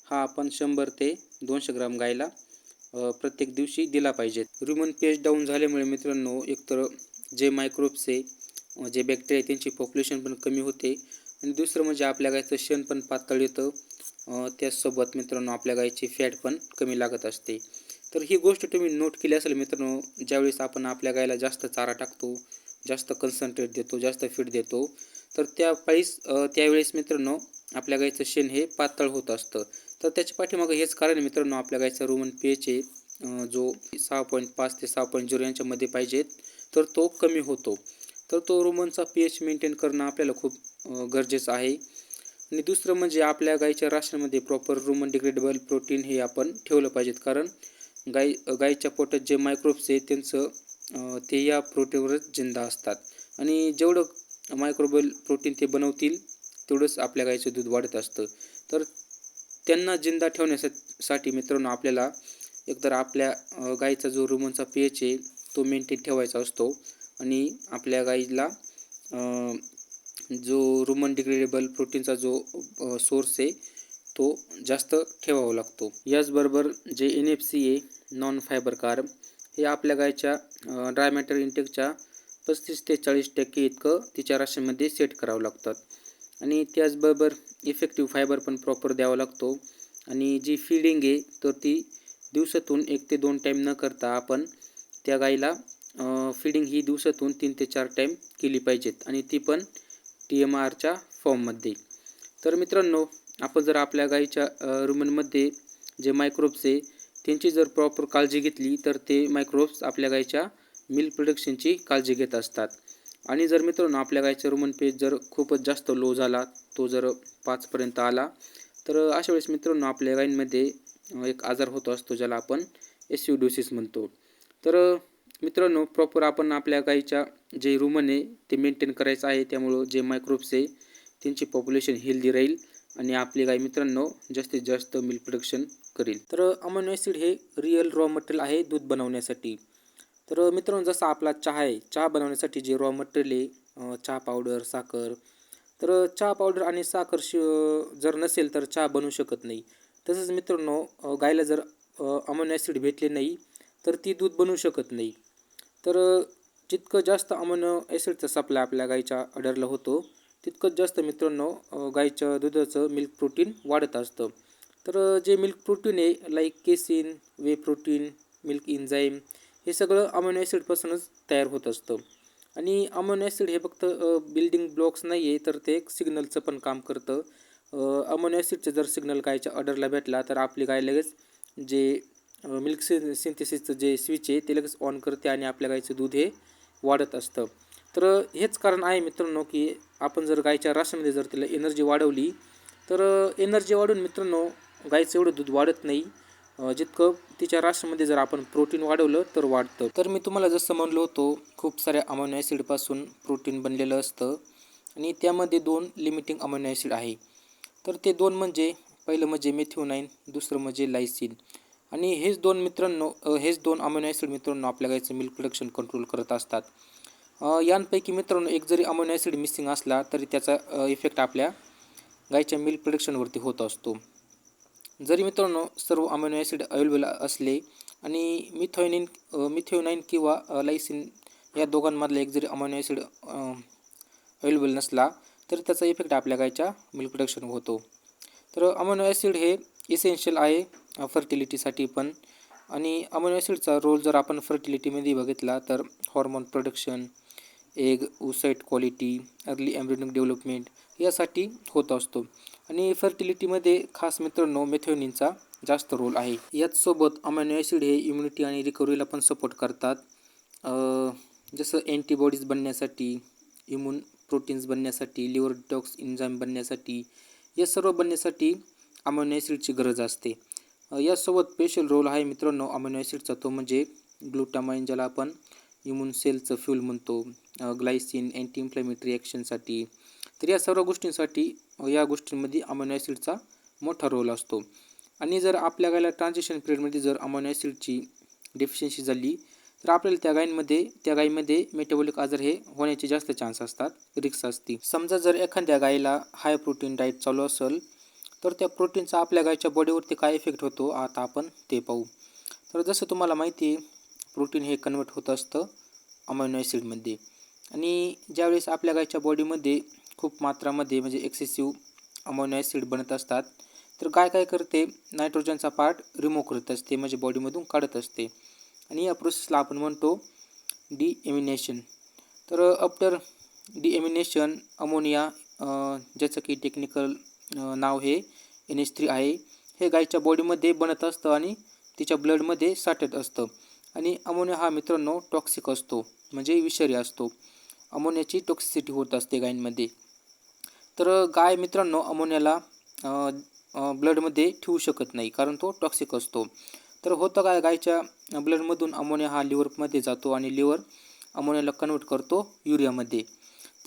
हा आपण 100 ते 200 ग्राम गाईला प्रत्येक दिवशी दिला पाहिजे. रुमन pH डाऊन झाल्यामुळे मित्रांनो एकतर जे मायक्रोब्स आहे जे बॅक्टेरिया त्यांची पॉप्युलेशन पण कमी होते आणि दुसरं म्हणजे आपल्या गाईचं शेण पण पातळ येतं. त्याचसोबत मित्रांनो आपल्या गाईची फॅट पण कमी लागत असते. तर ही गोष्ट तुम्ही नोट केली असेल मित्रांनो, ज्यावेळेस आपण आपल्या गाईला जास्त चारा टाकतो, जास्त कन्सन्ट्रेट देतो, जास्त फीड देतो, तर त्यावेळेस मित्रांनो आपल्या गाईचं शेण हे पातळ होत असतं. तर त्याच्या पाठीमागं हेच कारण आहे मित्रांनो, आपल्या गाईचा रुमन pH जो 6.5 ते 6.0 यांच्यामध्ये पाहिजेत, तर तो कमी होतो. तर तो रुमनचा pH मेंटेन करणं आपल्याला खूप गरजेचं आहे. आणि दुसरं म्हणजे आपल्या गाईच्या राशनमध्ये प्रॉपर रुमन डिग्रेडेबल प्रोटीन हे आपण ठेवलं पाहिजेत. कारण गाईच्या पोटात जे मायक्रोब्स आहे त्यांचं ते या प्रोटीनवरच जिंदा असतात आणि जेवढं मायक्रोबल प्रोटीन ते बनवतील तेवढंच आपल्या गाईचं दूध वाढत असतं. तर त्यांना जिंदा ठेवण्यासाठी मित्रांनो आपल्याला एकतर आपल्या गाईचा जो रुमनचा pH आहे तो मेंटेन ठेवायचा असतो आणि आपल्या गाईला जो रुमन डिग्रेडेबल प्रोटीनचा जो सोर्स आहे तो जास्त ठेवावा लागतो. याचबरोबर जे NFC आहे नॉन फायबर कार्ब हे आपल्या गाईच्या ड्राय मॅटर इंटेकच्या 35 ते 40% इतकं तिच्या राशनमध्ये सेट करावं लागतात. आणि त्याचबरोबर इफेक्टिव्ह फायबर पण प्रॉपर द्यावा लागतो. आणि जी फीडिंग आहे तर ती दिवसातून 1 ते 2 टाईम न करता आपण त्या गाईला फीडिंग ही दिवसातून 3 ते 4 टाईम केली पाहिजेत आणि ती पण TMRच्या फॉर्ममध्ये. तर मित्रांनो आपण जर आपल्या गाईच्या रुमनमध्ये जे मायक्रोब्स आहे त्यांची जर प्रॉपर काळजी घेतली तर ते मायक्रोब्स आपल्या गाईच्या मिल्क प्रोडक्शनची काळजी घेत असतात. आणि जर मित्रांनो आपल्या गाईचा रुमन pH जर खूपच जास्त लो झाला, तो जर 5पर्यंत आला, तर अशा वेळेस मित्रांनो आपल्या गाईंमध्ये एक आजार होतो असतो ज्याला आपण एसिडोसिस म्हणतो. तर मित्रांनो प्रॉपर आपण आपल्या गाईच्या जे रुमन आहे ते मेंटेन करायचं आहे. त्यामुळं जे मायक्रोब्स आहे त्यांची पॉप्युलेशन हेल्दी राहील आणि आपली गाय मित्रांनो जास्तीत जास्त मिल्क प्रोडक्शन करेल. तर अमिनो ॲसिड हे रिअल रॉ मटेरियल आहे दूध बनवण्यासाठी. तर मित्रांनो जसा आपला चहा आहे, चहा बनवण्यासाठी जे रॉ मटेरियल आहे चहा पावडर, साखर, तर चहा पावडर आणि साखर जर नसेल तर चहा बनवू शकत नाही. तसंच मित्रांनो गायला जर अमिनो ॲसिड भेटले नाही तर ती दूध बनवू शकत नाही. तर जितकं जास्त अमिनो ॲसिडचा सप्लाय आपल्या गाईच्या ऑर्डरला होतो तितकंच जास्त मित्रांनो गाईच्या दुधाचं मिल्क प्रोटीन वाढत असतं. तर जे मिल्क प्रोटीन आहे लाईक केसिन, वे प्रोटीन, मिल्क एन्झाईम हे सगळं अमिनो ॲसिडपासूनच तयार होत असतं. आणि अमिनो ॲसिड हे फक्त बिल्डिंग ब्लॉक्स नाही आहे तर ते एक सिग्नलचं पण काम करतं. अमिनो ॲसिडचं जर सिग्नल गायच्या ऑर्डरला भेटला तर आपली गाय लगेच जे मिल्क सिंथेसिसचं जे स्विच आहे ते लगेच ऑन करते आणि आपल्या गाईचं दूध हे वाढत असतं. तर हेच कारण आहे मित्रांनो की आपण जर गायच्या राशनमध्ये जर तिला एनर्जी वाढवली तर एनर्जी वाढून मित्रांनो गायचं एवढं दूध वाढत नाही जितकं तिच्या राशनमध्ये जर आपण प्रोटीन वाढवलं तर वाढतं. तर मी तुम्हाला जसं म्हणलो होतो खूप साऱ्या अमिनो ॲसिडपासून प्रोटीन बनलेलं असतं आणि त्यामध्ये 2 लिमिटिंग अमिनो ॲसिड आहे. तर ते 2 म्हणजे पहिलं म्हणजे मेथिओनाइन, दुसरं म्हणजे लायसिन. आणि हेच 2 अमिनो ॲसिड मित्रांनो आपल्या गायचं मिल्क प्रोडक्शन कंट्रोल करत असतात. यांपैकी मित्रांनो एक जरी अमिनो ॲसिड मिसिंग असला तरी त्याचा इफेक्ट आपल्या गायच्या मिल्क प्रोडक्शनवरती होत असतो. जरी मित्रांनो सर्व अमिनो ॲसिड अवेलेबल असले आणि मिथिओनाइन किंवा लायसिन या दोघांमधला एक जरी अमिनो ॲसिड अवेलेबल नसला तरी त्याचा इफेक्ट आपल्या गायच्या मिल्क प्रोडक्शन होतो. तर अमिनो ॲसिड हे इसेन्शियल आहे फर्टिलिटीसाठी पण. आणि अमिनो ॲसिडचा रोल जर आपण फर्टिलिटीमध्ये बघितला तर hormone production, egg oocyte quality, early embryonic development यासाठी होत असतो. आणि फर्टिलिटीमध्ये खास मित्रांनो मेथिओनिनचा जास्त रोल आहे. याचसोबत अमिनो ॲसिड हे इम्युनिटी आणि रिकव्हरीला पण सपोर्ट करतात. जसं अँटीबॉडीज बनण्यासाठी, इम्यून प्रोटीन्स बनण्यासाठी, लिव्हर डिटॉक्स एन्झाईम बनण्यासाठी, या सर्व बनण्यासाठी अमिनो ॲसिडची गरज असते. यासोबत स्पेशल रोल आहे मित्रांनो अमिनो ॲसिडचा, तो म्हणजे ग्लुटामाइन ज्याला आपण इम्यून सेलचं फ्यूल म्हणतो, ग्लायसिन अँटी इन्फ्लेमेटरी ॲक्शनसाठी. तर या सर्व गोष्टींसाठी या गोष्टींमध्ये अमिनो ॲसिडचा मोठा रोल असतो. आणि जर आपल्या गायला ट्रान्झिशन पिरियडमध्ये जर अमोनो ॲसिडची डेफिशियन्सी झाली तर आपल्याला त्या गायीमध्ये मेटाबॉलिक आजार हे होण्याचे जास्त चान्स असतात, रिस्क असते. समजा जर एखाद्या गायीला हाय प्रोटीन डाईट चालू असेल तर त्या प्रोटीनचा आपल्या गायीच्या बॉडीवरती काय इफेक्ट होतो आता आपण ते पाहू. तर जसं तुम्हाला माहिती आहे प्रोटीन हे कन्वर्ट होत असतं अमायनो ॲसिडमध्ये आणि ज्यावेळेस आपल्या गायीच्या बॉडीमध्ये खूप मात्रामध्ये म्हणजे एक्सेसिव्ह अमायनो ॲसिड बनत असतात तर गाय काय करते नायट्रोजनचा पार्ट रिमूव्ह करत असते म्हणजे बॉडीमधून काढत असते आणि या प्रोसेसला आपण म्हणतो डिएमिनेशन. तर आफ्टर डिएमिनेशन अमोनिया ज्याचं की टेक्निकल नाव हे NH3 आहे हे गायीच्या बॉडीमध्ये बनत असतं आणि तिच्या ब्लडमध्ये साठत असतं. आणि अमोनिया हा मित्रांनो टॉक्सिक असतो म्हणजे विषारी असतो. अमोनियाची टॉक्सिसिटी होत असते गायींमध्ये. तर गाय मित्रांनो अमोनियाला ब्लडमध्ये ठेवू शकत नाही कारण तो टॉक्सिक असतो. तर होतं काय गायीच्या ब्लडमधून अमोनिया हा लिव्हरमध्ये जातो आणि लिव्हर अमोनियाला कन्वर्ट करतो युरियामध्ये.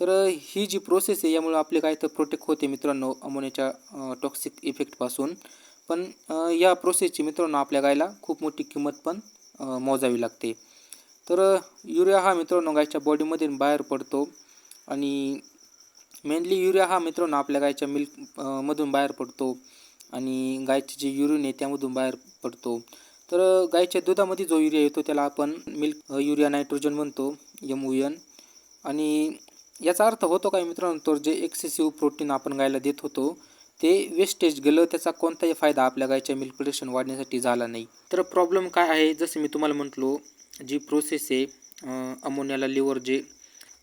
तर ही जी प्रोसेस आहे यामुळे आपले गाय तर प्रोटेक्ट होते मित्रांनो अमोनियाच्या टॉक्सिक इफेक्टपासून. पण या प्रोसेसची मित्रांनो आपल्या गायला खूप मोठी किंमत पण मोजावी लागते. तर युरिया हा मित्रांनो गायच्या बॉडीमध्ये बाहेर पडतो आणि मेनली युरिया हा मित्रांनो आपल्या गायच्या मिल्क मधून बाहेर पडतो आणि गायचे जे युरिन आहे त्यामधून बाहेर पडतो. तर गायच्या दुधामध्ये जो युरिया येतो त्याला आपण मिल्क युरिया नायट्रोजन म्हणतो MUN. आणि याचा अर्थ होतो काय मित्रांनो तर जे एक्सेसिव्ह प्रोटीन आपण गायला देत होतो ते वेस्टेज गेलं, त्याचा कोणताही फायदा आपल्या गायच्या मिल्क प्रोडक्शन वाढण्यासाठी झाला नाही. तर प्रॉब्लेम काय आहे जसं मी तुम्हाला म्हटलो जी प्रोसेस आहे अमोनियाला लिव्हर जे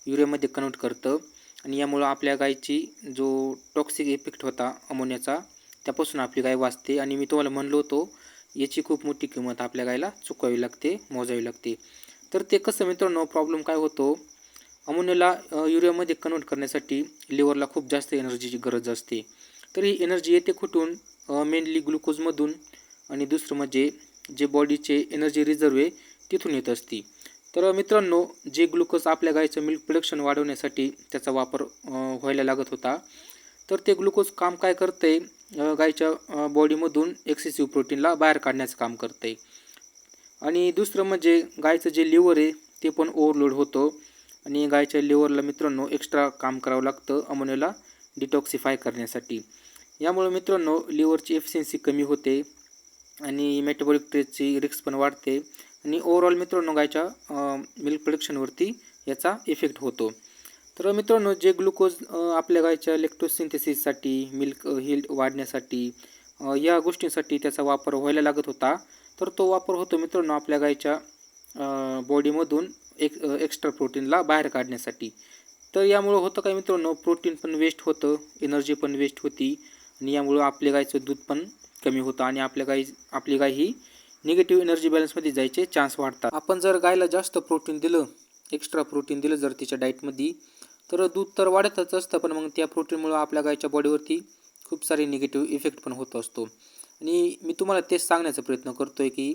युरियामध्ये कन्वर्ट करतं आणि यामुळं आपल्या गायची जो टॉक्सिक इफेक्ट होता अमोनियाचा त्यापासून आपली गाय वाचते. आणि मी तुम्हाला म्हणलो होतो याची खूप मोठी किंमत आपल्या गायला चुकवावी लागते, मोजावी लागते. तर ते कसं मित्रांनो प्रॉब्लेम काय होतो अमोनियाला युरियामध्ये कन्वर्ट करण्यासाठी लिव्हरला खूप जास्त एनर्जीची गरज असते. तर ही एनर्जी येते कुठून मेनली ग्लुकोजमधून आणि दुसरं म्हणजे जे बॉडीचे एनर्जी रिझर्व आहे तिथून येत असते. तर मित्रांनो जे ग्लुकोज आपल्या गायचं मिल्क प्रोडक्शन वाढवण्यासाठी त्याचा वापर व्हायला लागत होता तर ते ग्लुकोज काम काय करतंय गायच्या बॉडीमधून एक्सेसिव्ह प्रोटीनला बाहेर काढण्याचं काम करतंय. आणि दुसरं म्हणजे गायचं जे लिव्हर आहे ते पण ओव्हरलोड होतं आणि गायच्या लिव्हरला मित्रांनो एक्स्ट्रा काम करावं लागतं अमोनियाला डिटॉक्सिफाय करण्यासाठी. यामुळे मित्रांनो लिव्हरची एफिशियन्सी कमी होते आणि मेटाबॉलिक ट्रेसची रिस्क पण वाढते आणि ओव्हरऑल मित्रांनो गायच्या मिल्क प्रोडक्शनवरती याचा इफेक्ट होतो. तर मित्रांनो जे ग्लुकोज आपल्या गायच्या इलेक्ट्रोसिंथेसिससाठी मिल्क हिल्ड वाढण्यासाठी या गोष्टींसाठी त्याचा वापर व्हायला लागत होता तर तो वापर होतो मित्रांनो आपल्या गायच्या बॉडीमधून एक्स्ट्रा प्रोटीनला बाहेर काढण्यासाठी. तर यामुळं होतं काय मित्रांनो प्रोटीन पण वेस्ट होतं, एनर्जी पण वेस्ट होती आणि यामुळं आपल्या गायचं दूध पण कमी होतं आणि आपली गाय ही निगेटिव्ह एनर्जी बॅलन्समध्ये जायचे चान्स वाढतात. आपण जर गायला जास्त प्रोटीन दिलं, एक्स्ट्रा प्रोटीन दिलं जर तिच्या डाईटमध्ये तर दूध तर वाढतच असतं पण मग त्या प्रोटीनमुळं आपल्या गायच्या बॉडीवरती खूप सारे निगेटिव्ह इफेक्ट पण होत असतो. आणि मी तुम्हाला तेच सांगण्याचा प्रयत्न करतो आहे की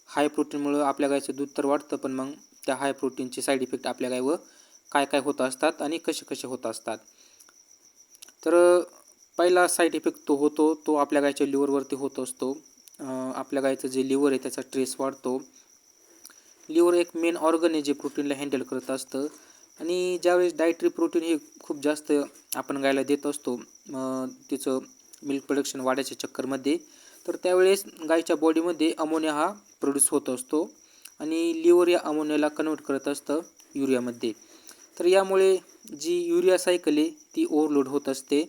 हाय प्रोटीनमुळं आपल्या गायचं दूध तर वाढतं पण मग त्या हाय प्रोटीनचे साईड इफेक्ट आपल्या गायवर काय काय होत असतात आणि कसे कसे होत असतात. तर पहिला साईड इफेक्ट तो आपल्या गायच्या लिव्हरवरती होत असतो. आपल्या गायचं जे लिव्हर आहे त्याचा स्ट्रेस वाढतो. लिव्हर एक मेन ऑर्गन आहे जे प्रोटीनला हँडल करत असतं आणि ज्यावेळेस डायटरी प्रोटीन हे खूप जास्त आपण गायला देत असतो तिचं मिल्क प्रोडक्शन वाढायच्या चक्करमध्ये तर त्यावेळेस गायच्या बॉडीमध्ये अमोनिया हा प्रोड्यूस होत असतो आणि लिव्हर या अमोनियाला कन्वर्ट करत असतं युरियामध्ये. तर यामुळे जी युरिया सायकल आहे ती ओव्हरलोड होत असते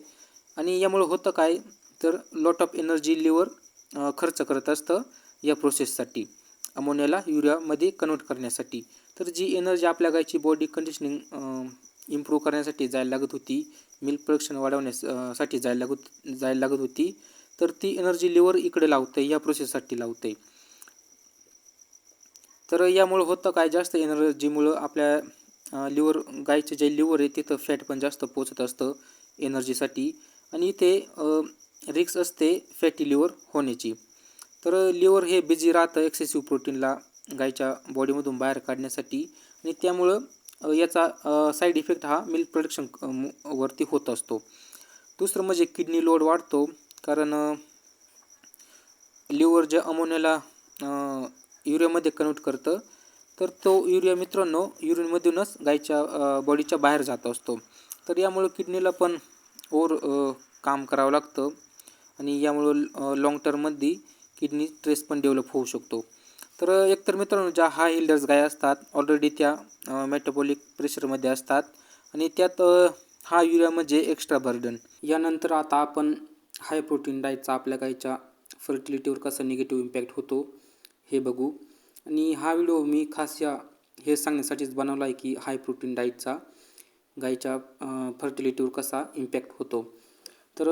आणि यामुळे होतं काय तर लॉट ऑफ एनर्जी लिव्हर खर्च करत असतं या प्रोसेससाठी अमोनियाला युरियामध्ये कन्वर्ट करण्यासाठी. तर जी एनर्जी आपल्या गायची बॉडी कंडिशनिंग इम्प्रूव्ह करण्यासाठी जायला लागत होती, मिल्क प्रोडक्शन वाढवण्यासाठी जायला लागत होती तर ती एनर्जी लिव्हर इकडे लावते या प्रोसेससाठी लावते. तर यामुळे होतं काय जास्त एनर्जीमुळं आपल्या लिव्हर गायचे जे लिव्हर आहे तिथं फॅट पण जास्त पोचत असतं एनर्जीसाठी आणि इथे रिस्क असते फॅटी लिव्हर होण्याची. तर लिव्हर हे बिझी राहतं एक्सेसिव्ह प्रोटीनला गायच्या बॉडीमधून बाहेर काढण्यासाठी आणि त्यामुळं याचा साईड इफेक्ट हा मिल्क प्रोडक्शन वरती होत असतो. दुसरं म्हणजे किडनी लोड वाढतो कारण लिव्हर जे अमोनियाला युरियामध्ये कन्वर्ट करतं, तर तो युरिया मित्रांनो युरिनमधूनच गाईच्या बॉडीच्या बाहेर जात असतो. तर यामुळं किडनीला पण काम करावं लागतं आणि यामुळं लाँग टर्ममध्ये किडनी स्ट्रेस पण डेव्हलप होऊ शकतो. तर एकतर मित्रांनो ज्या हाय हिल्डर्स गाय असतात ऑलरेडी त्या मेटाबॉलिक प्रेशरमध्ये असतात आणि त्यात हा युरिया म्हणजे एक्स्ट्रा बर्डन. यानंतर आता आपण हाय प्रोटीन डाएटचा आपल्या गाईच्या फर्टिलिटीवर कसा निगेटिव्ह इम्पॅक्ट होतो हे बघू. आणि हा व्हिडिओ मी खास हे सांगण्यासाठीच बनवला आहे की हाय प्रोटीन डाएटचा गाईच्या फर्टिलिटीवर कसा इम्पॅक्ट होतो. तर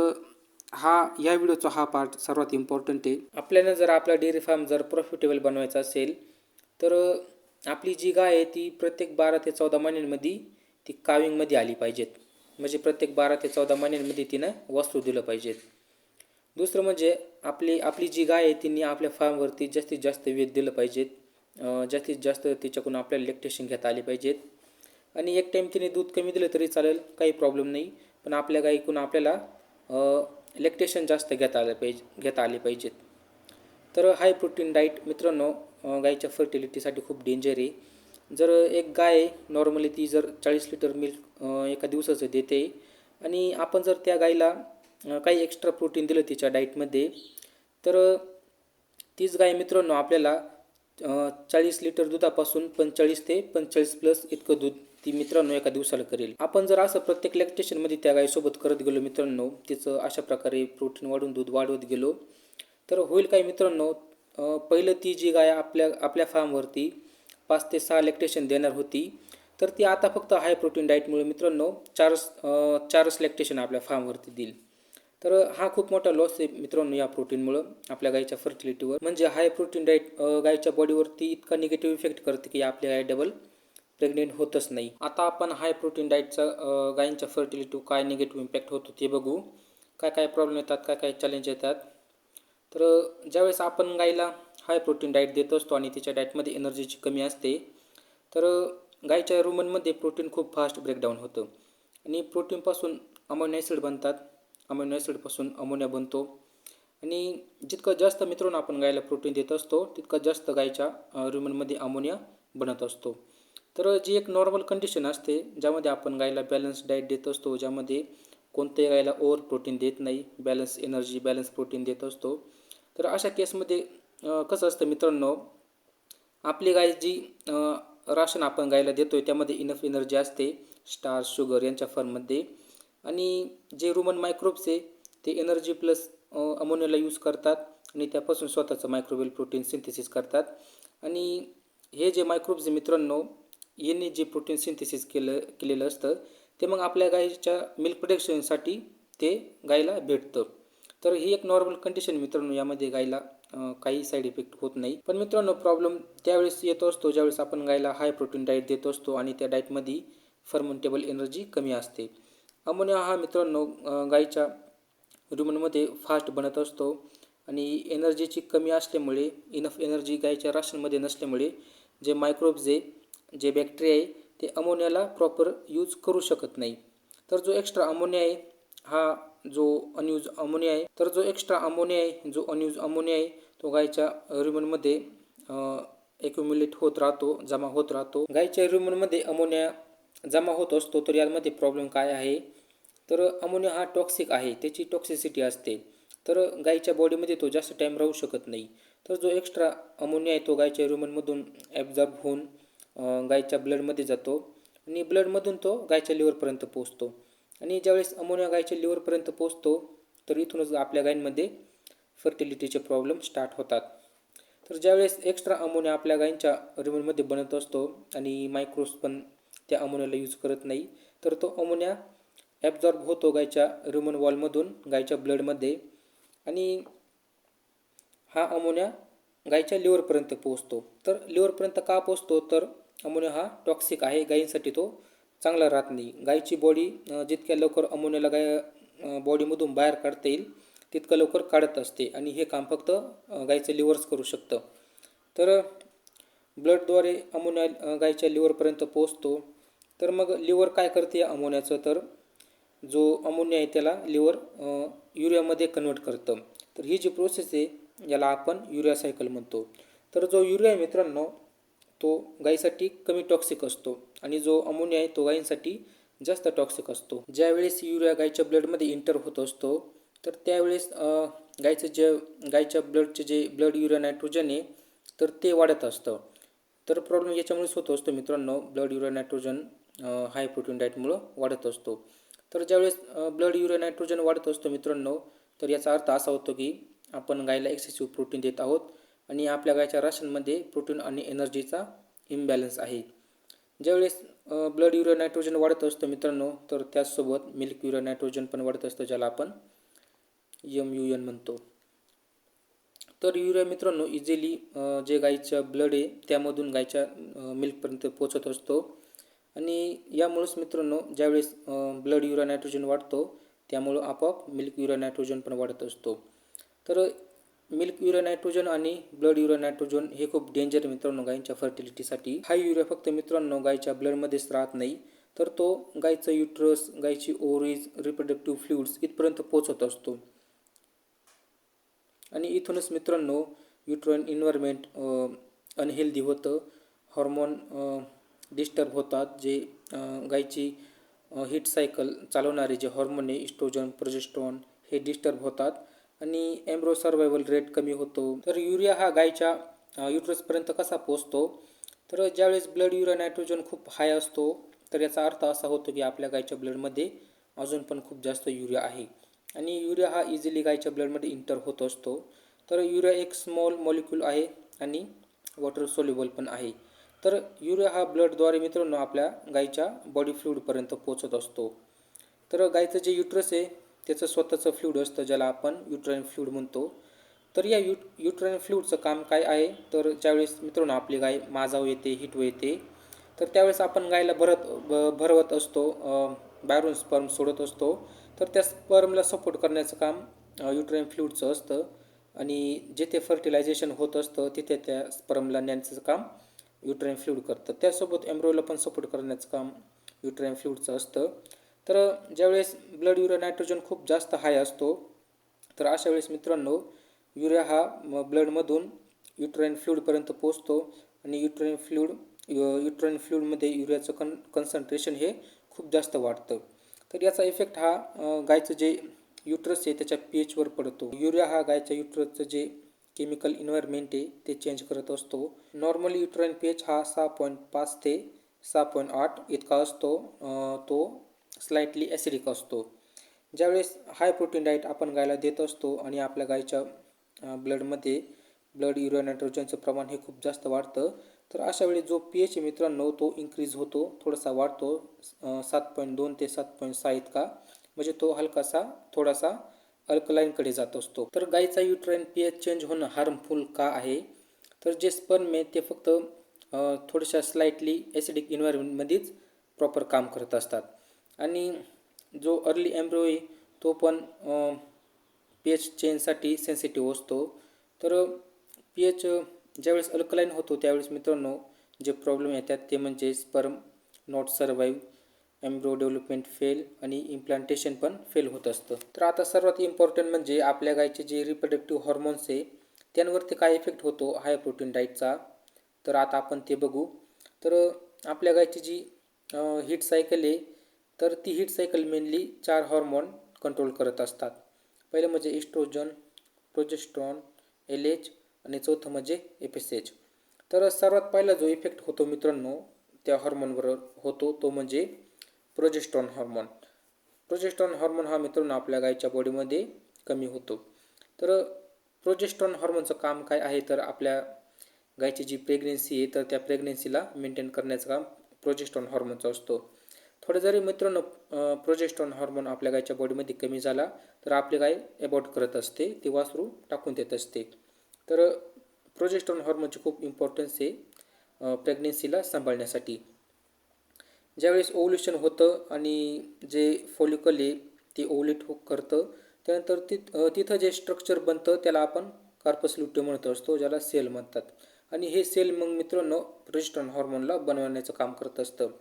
या व्हिडिओचा हा पार्ट सर्वात इम्पॉर्टंट आहे. आपल्याला जर आपला डेअरी फार्म जर प्रॉफिटेबल बनवायचा असेल तर आपली जी गाय आहे ती प्रत्येक 12 ते 14 महिन्यांमध्ये ती काविंगमध्ये आली पाहिजेत. म्हणजे प्रत्येक 12 ते 14 महिन्यांमध्ये तिनं वासरू दिलं पाहिजेत. दुसरं म्हणजे आपली जी गाय आहे तिने आपल्या फार्मवरती जास्तीत जास्त वेध दिलं पाहिजेत. जास्तीत जास्त तिच्याकडून आपल्याला लॅक्टेशन घेता आली पाहिजेत. आणि एक टाईम तिने दूध कमी दिलं तरी चालेल, काही प्रॉब्लेम नाही. पण आपल्या गाईकडून आपल्याला लॅक्टेशन जास्त घेता आले पाहिजेत. तर हाय प्रोटीन डाईट मित्रांनो गाईच्या फर्टिलिटीसाठी खूप डेंजर आहे. जर एक गाय नॉर्मली ती जर 40 लिटर मिल्क एका दिवसाचं देते आणि आपण जर त्या गाईला काही एक्स्ट्रा प्रोटीन दिलं तिच्या डाईटमध्ये, तर तीच गाय मित्रांनो आपल्याला 40 लिटर दुधापासून 45 ते 45+ इतकं दूध ती मित्रांनो एका दिवसाला करेल. आपण जर असं प्रत्येक लॅक्टेशनमध्ये त्या गायीसोबत करत गेलो मित्रांनो, तिचं अशा प्रकारे प्रोटीन वाढून दूध वाढवत गेलो, तर होईल काय मित्रांनो, पहिलं ती जी गाय आपल्या फार्मवरती 5 ते 6 लॅक्टेशन देणार होती, तर ती आता फक्त हाय प्रोटीन डाईटमुळे मित्रांनो चारच लॅक्टेशन आपल्या फार्मवरती देईल. तर हा खूप मोठा लॉस आहे मित्रांनो या प्रोटीनमुळं आपल्या गाईच्या फर्टिलिटीवर. म्हणजे हाय प्रोटीन डाईट गाईच्या बॉडीवरती इतका निगेटिव्ह इफेक्ट करते की आपल्या गाय डबल प्रेग्नेंट होतच नाही. आता आपण हाय प्रोटीन डाईटचा गायींच्या फर्टिलिटीवर काय निगेटिव्ह इम्पॅक्ट होतो ते बघू. काय प्रॉब्लेम येतात, काय चॅलेंज येतात. तर ज्यावेळेस आपण गाईला हाय प्रोटीन डाईट देत असतो आणि तिच्या डाईटमध्ये एनर्जीची कमी असते, तर गाईच्या रुमनमध्ये प्रोटीन खूप फास्ट ब्रेकडाऊन होतं आणि प्रोटीनपासून अमोनो ॲसिड बनतात. अमोनो ॲसिडपासून अमोनिया बनतो आणि जितकं जास्त मित्रांनो आपण गायला प्रोटीन देत असतो तितकं जास्त गायच्या रुमनमध्ये अमोनिया बनत असतो. तर जी एक नॉर्मल कंडिशन असते ज्यामध्ये आपण गायला बॅलन्स डाएट देत असतो, ज्यामध्ये कोणत्याही गायला ओव्हर प्रोटीन देत नाही, बॅलन्स एनर्जी बॅलन्स प्रोटीन देत असतो. तर अशा केसमध्ये कसं असतं मित्रांनो, आपली गाय जी राशन आपण गायला देतो आहे त्यामध्ये इनफ एनर्जी असते स्टार्च शुगर यांच्या फॉर्ममध्ये. आणि जे रुमन मायक्रोब्स आहे ते एनर्जी प्लस अमोनियाला यूज करतात आणि त्यापासून स्वतःचं मायक्रोवेल प्रोटीन सिंथेसिस करतात. आणि हे जे मायक्रोब्स आहे मित्रांनो, यांनी जे प्रोटीन सिंथेसिस केलेलं असतं ते मग आपल्या गायीच्या मिल्क प्रोडक्शनसाठी ते गायीला भेटतं. तर ही एक नॉर्मल कंडिशन मित्रांनो, यामध्ये गायीला काही साईड इफेक्ट होत नाही. पण मित्रांनो प्रॉब्लेम त्यावेळेस येतो असतो ज्यावेळेस आपण गायीला हाय प्रोटीन डाएट देत असतो आणि त्या डाएटमध्ये फर्मेंटेबल एनर्जी कमी असते. अमोनिया हा मित्रांनो गायीच्या रुमनमध्ये फास्ट बनत असतो आणि एनर्जीची कमी असल्यामुळे, इनफ एनर्जी गायीच्या राशनमध्ये नसल्यामुळे जे मायक्रोब्स आहे, जे बॅक्टेरिया आहे ते अमोनियाला प्रॉपर यूज करू शकत नाही. तर जो एक्स्ट्रा अमोनिया आहे जो अनयूज अमोनिया आहे तो गायच्या रुमनमध्ये ॲक्युम्युलेट होत राहतो, जमा होत राहतो. गायच्या रुमनमध्ये अमोनिया जमा होत असतो. तर यामध्ये प्रॉब्लेम काय आहे, तर अमोनिया हा टॉक्सिक आहे, त्याची टॉक्सिसिटी असते. तर गायीच्या बॉडीमध्ये तो जास्त टाईम राहू शकत नाही. तर जो एक्स्ट्रा अमोनिया आहे तो गायच्या रुमनमधून ॲब्झॉर्ब होऊन गायच्या ब्लडमध्ये जातो आणि ब्लडमधून तो गायच्या लिव्हरपर्यंत पोचतो. आणि ज्यावेळेस अमोनिया गायच्या लिव्हरपर्यंत पोचतो तर इथूनच आपल्या गायींमध्ये फर्टिलिटीचे प्रॉब्लेम स्टार्ट होतात. तर ज्यावेळेस एक्स्ट्रा अमोनिया आपल्या गायींच्या रुमनमध्ये बनत असतो आणि मायक्रोब्स पण त्या अमोनियाला यूज करत नाही, तर तो अमोनिया ॲब्झॉर्ब होतो गायच्या रुमन वॉलमधून गायच्या ब्लडमध्ये आणि हा अमोनिया गायच्या लिव्हरपर्यंत पोचतो. तर लिव्हरपर्यंत का पोचतो, तर अमोनिया हा टॉक्सिक आहे, गायींसाठी तो चांगला राहत नाही. गायीची बॉडी जितक्या लवकर अमोनियाला बॉडीमधून बाहेर काढता येईल तितकं लवकर काढत असते आणि हे काम फक्त गायीचं लिव्हरच करू शकतं. तर ब्लडद्वारे अमोनिया गायीच्या लिव्हरपर्यंत पोचतो. तर मग लिव्हर काय करते अमोनियाचं, तर जो अमोनिया आहे त्याला लिव्हर युरियामध्ये कन्वर्ट करतं. तर ही जी प्रोसेस आहे याला आपण युरिया सायकल म्हणतो. तर जो युरिया आहे मित्रांनो तो गायीसाठी कमी टॉक्सिक असतो आणि जो अमोनिया आहे तो गायींसाठी जास्त टॉक्सिक असतो. ज्यावेळेस युरिया गायीच्या ब्लडमध्ये इंटर होत असतो तर त्यावेळेस गायीच्या ब्लडचे जे ब्लड युरिया नायट्रोजन आहे तर ते वाढत असतं. तर प्रॉब्लेम याच्यामुळेच होत असतो मित्रांनो, blood urea nitrogen high protein डाएटमुळं वाढत असतो. तर ज्यावेळेस ब्लड युरिया नायट्रोजन वाढत असतो मित्रांनो, तर याचा अर्थ असा होतो की आपण गायीला एक्सेसिव्ह प्रोटीन देत आहोत आणि आपल्या गायीच्या राशनमध्ये प्रोटीन आणि एनर्जीचा इम्बॅलन्स आहे. ज्यावेळेस ब्लड युरिया नायट्रोजन वाढत असतं मित्रांनो, तर त्याचसोबत मिल्क युरिया नायट्रोजन पण वाढत असतं, ज्याला आपण MUN म्हणतो. तर युरिया मित्रांनो इझिली जे गाईचं ब्लड आहे त्यामधून गाईच्या मिल्कपर्यंत पोचत असतो आणि यामुळेच मित्रांनो ज्यावेळेस ब्लड युरिया नायट्रोजन वाढतो त्यामुळं आपोआप मिल्क युरिया नायट्रोजन पण वाढत असतो. तर मिल्क युरिया नायट्रोजन आणि ब्लड युरिया नायट्रोजन हे खूप डेंजर मित्रांनो गायींच्या फर्टिलिटीसाठी. हा युरिया फक्त मित्रांनो गायीच्या ब्लडमध्येच राहत नाही, तर तो गायीचं युट्रस, गायीची ओव्हरीज, रिप्रोडक्टिव्ह फ्लुइड्स इथपर्यंत पोचत असतो आणि इथूनच मित्रांनो युट्राइन इन्व्हायरमेंट अनहेल्दी होतं, हॉर्मोन डिस्टर्ब होतात, जे गायीची हीट सायकल चालवणारे जे हॉर्मोन आहे इस्ट्रोजन, प्रोजेस्टेरॉन हे डिस्टर्ब होतात आणि एम्ब्रो सर्वायवल रेट कमी होतो. तर युरिया हा गायीच्या युट्रसपर्यंत कसा पोचतो, तर ज्यावेळेस ब्लड युरिया नायट्रोजन खूप हाय असतो तर याचा अर्थ असा होतो की आपल्या गायीच्या ब्लडमध्ये अजून पण खूप जास्त युरिया आहे आणि युरिया हा इझिली गायीच्या ब्लडमध्ये इंटर होत असतो. तर युरिया एक स्मॉल मॉलिक्यूल आहे आणि वॉटर सोल्युबल पण आहे. तर युरिया हा ब्लडद्वारे मित्रांनो आपल्या गायीच्या बॉडी फ्लुइडपर्यंत पोचत असतो. तर गायीचं जे युट्रस आहे त्याचं स्वतःचं फ्लुइड असतं, ज्याला आपण युट्राइन फ्लुइड म्हणतो. तर या युट्राइन फ्लुइडचं काम काय आहे, तर ज्यावेळेस मित्रांनो आपली गाय माजाव येते, हिटव येते, तर त्यावेळेस आपण गायला भरवत असतो, बाहेरून स्पर्म सोडत असतो. तर त्या स्पर्मला सपोर्ट करण्याचं काम युट्राइन फ्लुइडचं असतं आणि जिथे फर्टिलायझेशन होत असतं तिथे त्या स्पर्मला नेण्याचं काम युट्राइन फ्लुइड करतं. त्यासोबत एम्ब्रोला पण सपोर्ट करण्याचं काम युट्राइन फ्लुइडचं असतं. तर ज्यावेळेस ब्लड युरिया नायट्रोजन खूप जास्त हाय असतो तर अशा वेळेस मित्रांनो युरिया हा ब्लडमधून युट्राइन फ्लुइडपर्यंत पोचतो आणि युट्राइन फ्लुइडमध्ये युरियाचं कन्सन्ट्रेशन हे खूप जास्त वाढतं. तर याचा इफेक्ट हा गायचं जे युट्रस आहे त्याच्या pH वर पडतो. युरिया हा गायच्या युट्रसचं जे केमिकल इन्व्हायरमेंट आहे ते चेंज करत असतो. नॉर्मली युट्राइन pH हा 6.5 ते 6.8 इतका असतो. तो स्लाइटली ॲसिडिक असतो. ज्यावेळेस हाय प्रोटीन डाएट आपण गायला देत असतो आणि आपल्या गायच्या ब्लडमध्ये ब्लड युरिया नायट्रोजनचं प्रमाण हे खूप जास्त वाढतं, तर अशा वेळी जो pH आहे मित्रांनो तो इन्क्रीज होतो, थोडासा वाढतो, 7.2 ते 7.6 इतका, म्हणजे तो हलकासा थोडासा अल्कलाईनकडे जात असतो. तर गायीचा युट्राइन pH चेंज होणं हार्मफुल का आहे, तर जे स्पर्म आहे ते फक्त थोड्याशा स्लाइटली ॲसिडिक इन्व्हायरमेंटमध्येच प्रॉपर काम करत असतात आणि जो अर्ली एम्ब्रो आहे तो पण pH चेंजसाठी सेन्सिटिव्ह असतो. तर pH ज्यावेळेस अल्कलाईन होतो त्यावेळेस मित्रांनो जे प्रॉब्लेम येतात ते म्हणजे sperm not survive, एम्ब्रो development fail आणि इम्प्लांटेशन पण फेल होत असतं. तर आता सर्वात इम्पॉर्टंट म्हणजे आपल्या गायचे जे रिप्रोडक्टिव्ह हॉर्मोन्स आहे त्यांवरती काय इफेक्ट होतो हाय प्रोटीन डाईटचा, तर आता आपण ते बघू. तर आपल्या गायची जी हीट सायकल आहे तर ती heat cycle mainly 4 hormone control करत असतात. पहिलं म्हणजे इस्ट्रोजन, प्रोजेस्टेरॉन, LH आणि चौथं म्हणजे FSH. तर सर्वात पहिला जो इफेक्ट होतो मित्रांनो त्या हॉर्मोनवर होतो तो म्हणजे प्रोजेस्टेरॉन हॉर्मोन. प्रोजेस्टेरॉन हॉर्मोन हा मित्रांनो आपल्या गायच्या बॉडीमध्ये कमी होतो. तर प्रोजेस्टेरॉन हॉर्मोनचं काम काय आहे, तर आपल्या गायची जी प्रेग्नेन्सी आहे तर त्या प्रेग्नेन्सीला मेंटेन करण्याचं काम प्रोजेस्टेरॉन हॉर्मोनचं असतो. थोडं जरी मित्रांनो प्रोजेस्टेरॉन हॉर्मोन आपल्या गायच्या बॉडीमध्ये कमी झाला तर आपली गाय अबॉर्ट करत असते, ती वासरू टाकून देत असते. तर प्रोजेस्टेरॉन हॉर्मोनची खूप इम्पॉर्टन्स आहे प्रेग्नेन्सीला सांभाळण्यासाठी. ज्यावेळेस ओव्ह्युलेशन होतं आणि जे फॉलिकल आहे ते ओव्ह्युलेट करतं, त्यानंतर तिथं जे स्ट्रक्चर बनतं त्याला आपण कार्पस ल्युटियम म्हणत असतो, ज्याला सेल म्हणतात. आणि हे सेल मग मित्रांनो प्रोजेस्टेरॉन हॉर्मोनला बनवण्याचं काम करत असतं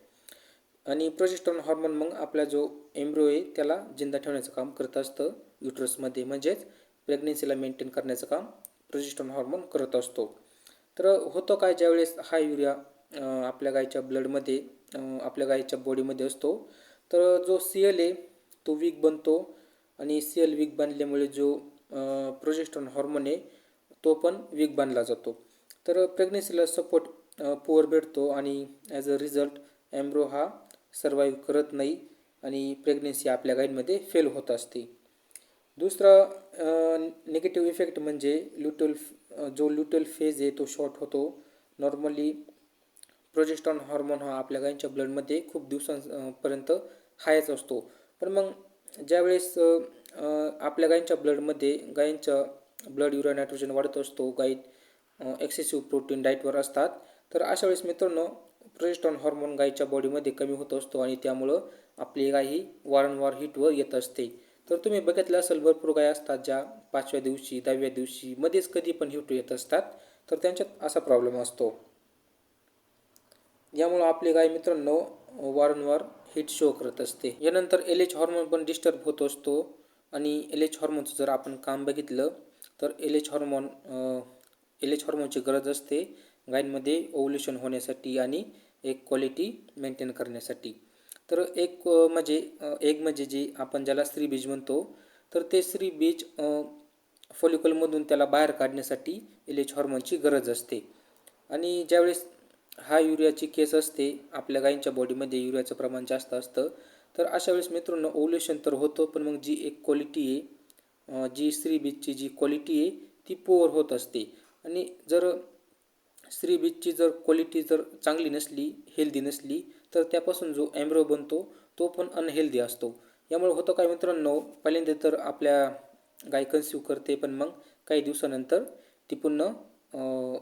आणि प्रोजेस्टेरॉन हॉर्मोन मग आपला जो एम्ब्रो आहे त्याला जिंदा ठेवण्याचं काम करत असतं युट्रसमध्ये, म्हणजेच प्रेग्नेन्सीला मेंटेन करण्याचं काम प्रोजेस्टेरॉन हार्मोन करत असतो. तर होतं काय, ज्यावेळेस हा युरिया आपल्या गाईच्या ब्लडमध्ये आपल्या गाईच्या बॉडीमध्ये असतो, तर जो CL आहे तो वीक बनतो आणि CL वीक बनल्यामुळे जो प्रोजेस्टेरॉन हार्मोन आहे तो पण वीक बनला जातो. तर प्रेग्नन्सीला सपोर्ट पुअर भेटतो आणि ॲज अ रिझल्ट एम्ब्रो हा सर्वाईव्ह करत नाही आणि प्रेग्नन्सी आपल्या गाईंमध्ये फेल होत असते. दुसरा निगेटिव्ह इफेक्ट म्हणजे जो ल्युटेल फेज आहे तो शॉर्ट होतो. नॉर्मली प्रोजेस्टेरॉन हार्मोन हा आपल्या गायींच्या ब्लडमध्ये खूप दिवसांपर्यंत हायच असतो. पण मग ज्यावेळेस आपल्या गायींच्या ब्लडमध्ये गायींच्या ब्लड युरिया नायट्रोजन वाढत असतो, गायी एक्सेसिव्ह प्रोटीन डाईटवर असतात, तर अशा वेळेस मित्रांनो प्रोजेस्टेरॉन हार्मोन गायीच्या बॉडीमध्ये कमी होत असतो आणि त्यामुळं आपली गाय ही वारंवार हिटवर येत असते. तर तुम्ही बघितलं असेल भरपूर गाय असतात ज्या 5व्या दिवशी 10व्या दिवशी मध्येच कधी पण हिट येत असतात, तर त्यांच्यात असा प्रॉब्लेम असतो. यामुळं आपली गाय मित्रांनो वारंवार हिट शो करत असते. यानंतर LH हॉर्मोन पण डिस्टर्ब होत असतो आणि LH हॉर्मोनचं जर आपण काम बघितलं तर LH हॉर्मोनची गरज असते गायींमध्ये ओव्ह्युलेशन होण्यासाठी आणि एक क्वालिटी मेंटेन करण्यासाठी. तर एक म्हणजे जे आपण ज्याला स्त्रीबीज म्हणतो, तर ते स्त्रीबीज फॉलिकलमधून त्याला बाहेर काढण्यासाठी LH हॉर्मोनची गरज असते. आणि ज्यावेळेस हा युरियाची केस असते, आपल्या गायींच्या बॉडीमध्ये युरियाचं प्रमाण जास्त असतं, तर अशा वेळेस मित्रांनो ओव्ह्युलेशन तर होतं, पण मग जी एक क्वालिटी आहे, जी स्त्रीबीजची जी क्वालिटी आहे ती पुअर होत असते. आणि जर स्त्रीबीजची जर क्वालिटी जर चांगली नसली, हेल्दी नसली, तर त्यापासून जो एम्ब्रो बनतो तो पण अनहेल्दी असतो. यामुळे होतं काय मित्रांनो, पहिल्यांदा तर आपल्या गाय कन्सीव्ह करते, पण मग काही दिवसानंतर ती पुन्हा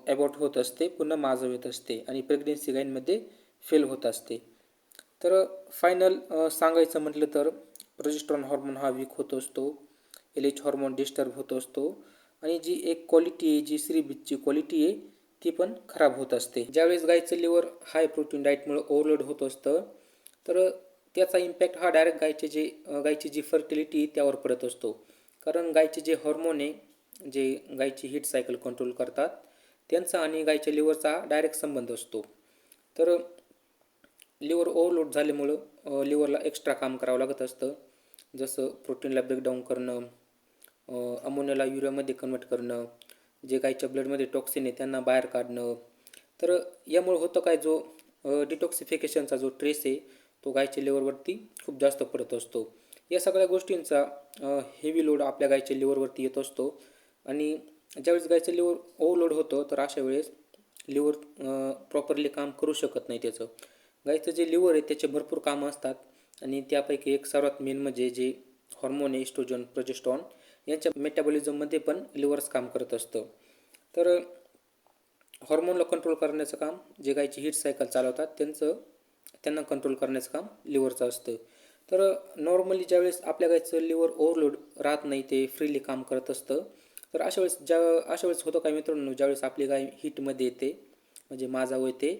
ॲबॉर्ट होत असते, पुन्हा माजव येत असते आणि प्रेग्नेन्सी गायींमध्ये फेल होत असते. तर फायनल सांगायचं म्हटलं तर प्रोजेस्टेरॉन हार्मोन हा वीक होत असतो, LH हॉर्मोन डिस्टर्ब होत असतो आणि जी एक क्वालिटी आहे, जी स्त्रीबीजची क्वालिटी आहे ती पण खराब होत असते. ज्यावेळेस गायीचं लिव्हर हाय प्रोटीन डाईटमुळे ओव्हरलोड होत असतं, तर त्याचा इम्पॅक्ट हा डायरेक्ट गायीची जी फर्टिलिटी त्यावर पडत असतो. कारण गायीचे जे हॉर्मोन आहे, जे गायीची हीट सायकल कंट्रोल करतात, त्यांचा आणि गायीच्या लिव्हरचा डायरेक्ट संबंध असतो. तर लिव्हर ओव्हरलोड झाल्यामुळं लिव्हरला एक्स्ट्रा काम करावं लागत असतं, जसं प्रोटीनला ब्रेकडाऊन करणं, अमोनियाला युरियामध्ये कन्वर्ट करणं, जे गायीच्या ब्लडमध्ये टॉक्सिन आहे त्यांना बाहेर काढणं. तर यामुळे होतं काय, जो डिटॉक्सिफिकेशनचा जो ट्रेस आहे तो गायीच्या लिव्हरवरती खूप जास्त पडत असतो. या सगळ्या गोष्टींचा हेवी लोड आपल्या गायीच्या लिव्हरवरती येत असतो आणि ज्यावेळेस गायीचं लिव्हर ओव्हरलोड होतं, तर अशा वेळेस लिव्हर प्रॉपरली काम करू शकत नाही त्याचं. गायीचं जे लिव्हर आहे त्याचे भरपूर कामं असतात आणि त्यापैकी एक सर्वात मेन म्हणजे जे हॉर्मोन आहे इस्ट्रोजन, प्रोजेस्टेरॉन यांच्या मेटाबॉलिझममध्ये पण लिव्हरच काम करत असतं. तर हॉर्मोनला कंट्रोल करण्याचं काम जे गायीची हीट सायकल चालवतात त्यांना कंट्रोल करण्याचं काम लिव्हरचं असतं. तर नॉर्मली ज्यावेळेस आपल्या गायीचं लिव्हर ओव्हरलोड राहत नाही, ते फ्रीली काम करत असतं, तर अशा वेळेस होतं काय मित्रांनो, ज्यावेळेस आपली गाय हीटमध्ये येते म्हणजे माजावर येते,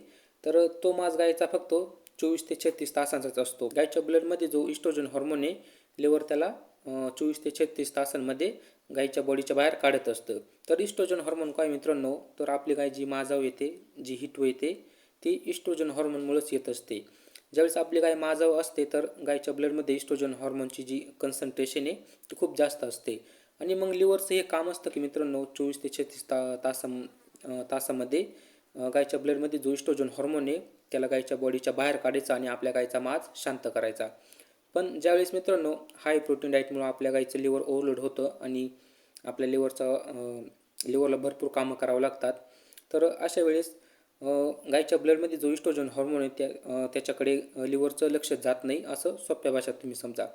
तर तो माज गायीचा फक्त 24 ते 36 तासांचाच असतो. गायीच्या ब्लडमध्ये जो इस्ट्रोजन हॉर्मोन आहे, लिव्हर त्याला 24 ते 36 तासांमध्ये गायीच्या बॉडीच्या बाहेर काढत असतं. तर इस्ट्रोजन हॉर्मोन काय मित्रांनो, तर आपली गाय जी माजावर येते, जी हिटवर येते, ती इस्ट्रोजन हॉर्मोनमुळेच येत असते. ज्यावेळेस आपली गाय माजावर असते, तर गायीच्या ब्लडमध्ये इस्ट्रोजन हॉर्मोनची जी कन्सन्ट्रेशन आहे ती खूप जास्त असते आणि मग लिव्हरचं हे काम असतं की मित्रांनो 24 ते 36 तासामध्ये गायीच्या ब्लडमध्ये जो इस्ट्रोजन हॉर्मोन आहे त्याला गायीच्या बॉडीच्या बाहेर काढायचा आणि आपल्या गायीचा माज शांत करायचा. पण ज्यावेळेस मित्रांनो हाय प्रोटीन डाईटमुळे आपल्या गायीचं लिव्हर ओव्हरलोड होतं आणि आपल्या लिव्हरला भरपूर कामं करावं लागतात, तर अशा वेळेस गायीच्या ब्लडमध्ये जो इस्ट्रोजन हॉर्मोन आहे त्याच्याकडे लिव्हरचं लक्ष जात नाही, असं सोप्या भाषेत तुम्ही समजा.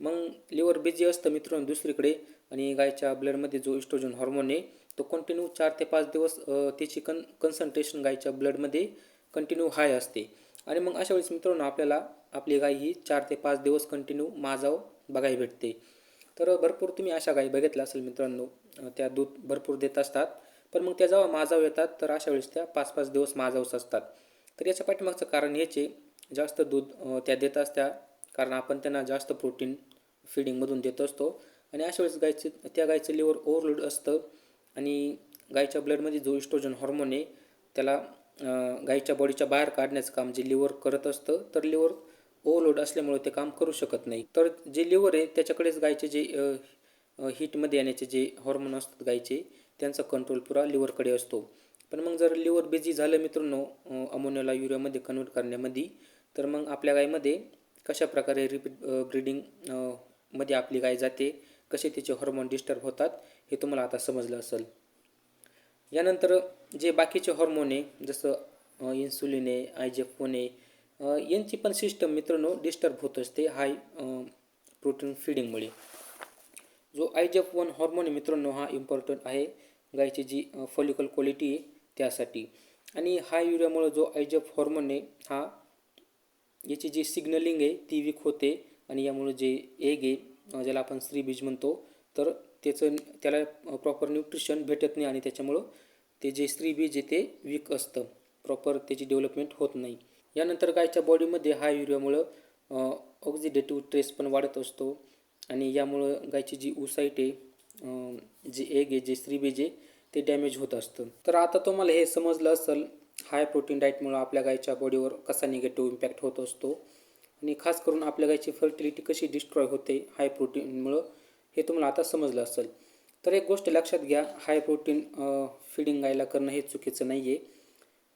मग लिव्हर बिझी असतं मित्रांनो दुसरीकडे आणि गायीच्या ब्लडमध्ये जो इस्ट्रोजन हॉर्मोन आहे तो कंटिन्यू 4 ते 5 दिवस त्याची कन्सन्ट्रेशन गायीच्या ब्लडमध्ये कंटिन्यू हाय असते आणि मग अशा वेळेस मित्रांनो आपल्याला आपली गाय ही 4 ते 5 दिवस कंटिन्यू माजाव बघायला भेटते. तर भरपूर तुम्ही अशा गायी बघितल्या असेल मित्रांनो, त्या दूध भरपूर देत असतात, पण मग त्या जेव्हा माजाव येतात तर अशा वेळेस त्या 5-5 दिवस माजावच असतात. तर याच्या पाठीमागचं कारण हेचे जास्त दूध त्या देत असत्या, कारण आपण त्यांना जास्त प्रोटीन फिडिंगमधून देत असतो आणि अशा वेळेस त्या गायीचं लिव्हर ओव्हरलोड असतं आणि गाईच्या ब्लडमध्ये जो इस्ट्रोजन हॉर्मोन आहे त्याला गाईच्या बॉडीच्या बाहेर काढण्याचं काम जे लिव्हर करत असतं, तर लिव्हर ओव्हरलोड असल्यामुळे ते काम करू शकत नाही. तर जे लिव्हर आहे त्याच्याकडेच गाईचे जे हीटमध्ये येण्याचे जे हॉर्मोन असतात गाईचे, त्यांचा कंट्रोल पुरा लिव्हरकडे असतो. पण मग जर लिव्हर बिझी झालं मित्रांनो अमोनियाला युरियामध्ये कन्वर्ट करण्यामध्ये, तर मग आपल्या गाईमध्ये कशा प्रकारे रिपीट ब्रीडिंग मध्ये आपली गाय जाते, कसे तिचे हॉर्मोन डिस्टर्ब होतात हे तुम्हाला आता समजलं असेल. यानंतर जे बाकीचे हॉर्मोन आहे जसं इन्सुलिन आहे, IGF-1 आहे, यांची पण सिस्टम मित्रांनो डिस्टर्ब होत असते हाय प्रोटीन फिडिंगमुळे. जो IGF-1 हॉर्मोन आहे मित्रांनो हा इम्पॉर्टंट आहे गायची जी फॉलिकल क्वालिटी आहे त्यासाठी. आणि हाय युरियामुळे जो IGF हॉर्मोन आहे हा याची जी सिग्नलिंग आहे ती वीक होते आणि यामुळे जे एग आहे ज्याला आपण स्त्रीबीज म्हणतो, तर त्याला प्रॉपर न्यूट्रिशन भेटत नाही आणि त्याच्यामुळं ते जे स्त्रीबीज आहे ते वीक असतं, प्रॉपर त्याची डेव्हलपमेंट होत नाही. यानंतर गायच्या बॉडीमध्ये हाय युरियामुळं ऑक्सिडेटिव्ह स्ट्रेस पण वाढत असतो आणि यामुळं गायची जी उसाईट आहे जे एग आहे जे स्त्रीबीज आहे ते डॅमेज होत असतं. तर आता तुम्हाला हे समजलं असेल हाय प्रोटीन डाएटमुळं आपल्या गायच्या बॉडीवर कसा निगेटिव्ह इम्पॅक्ट होत असतो आणि खास करून आपल्या गायची फर्टिलिटी कशी डिस्ट्रॉय होते हाय प्रोटीनमुळं हे तुम्हाला आता समजलं असेल. तर एक गोष्ट लक्षात घ्या, हाय प्रोटीन फिडिंग गायला करणं हे चुकीचं नाही आहे.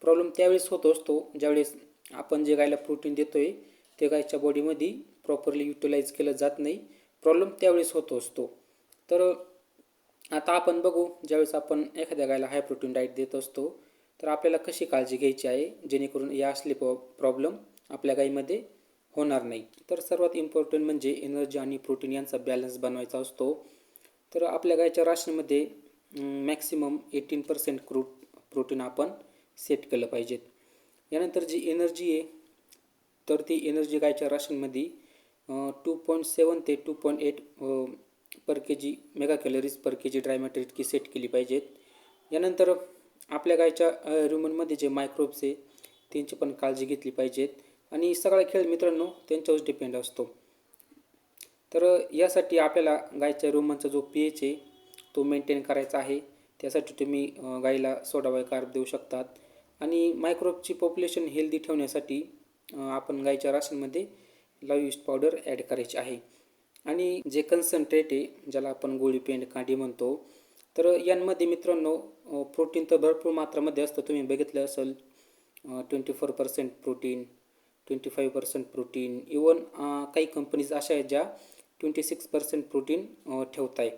प्रॉब्लेम त्यावेळेस होत असतो ज्यावेळेस आपण जे गायला प्रोटीन देतो आहे ते गायच्या बॉडीमध्ये प्रॉपरली युटिलाइज केलं जात नाही. प्रॉब्लेम त्यावेळेस होत असतो. तर आता आपण बघू ज्यावेळेस आपण एखाद्या गायला हाय प्रोटीन डाएट देत असतो तर आपल्याला कशी काळजी घ्यायची आहे जेणेकरून या असले प्रॉब्लेम आपल्या गायीमध्ये होणार नाही. तर सर्वात इम्पॉर्टंट म्हणजे एनर्जी आणि प्रोटीन यांचा बॅलन्स बनवायचा असतो. तर आपल्या गायच्या राशनमध्ये मॅक्सिमम 18% प्रोटीन आपण सेट केलं पाहिजेत. यानंतर जी एनर्जी आहे तर ती एनर्जी गायच्या राशनमध्ये 2.7 ते 2.8 पर के जी मेगा कॅलरीज पर के जी ड्राय मॅटर इतकी सेट केली पाहिजेत. यानंतर आपल्या गायच्या रुमनमध्ये जे मायक्रोब्स आहे त्यांची पण काळजी घेतली पाहिजेत आणि सगळा खेळ मित्रांनो त्यांच्यावरच डिपेंड असतो. तर यासाठी आपल्याला गायच्या रुमनचा जो pH आहे तो मेंटेन करायचा आहे. त्यासाठी तुम्ही गायीला सोडा बायकार्ब देऊ शकतात आणि मायक्रोबची पॉप्युलेशन हेल्दी ठेवण्यासाठी आपण गायच्या राशनमध्ये लाईव्ह यीस्ट पावडर ॲड करायची आहे. आणि जे कन्सन्ट्रेट आहे ज्याला आपण गोळी पेंड कांडी म्हणतो, तर यांमध्ये मित्रांनो प्रोटीन तर भरपूर मात्रामध्ये असतं. तुम्ही बघितलं असेल 24% प्रोटीन, 25% प्रोटीन, इवन काही कंपनीज अशा आहेत ज्या 26% प्रोटीन ठेवत आहे.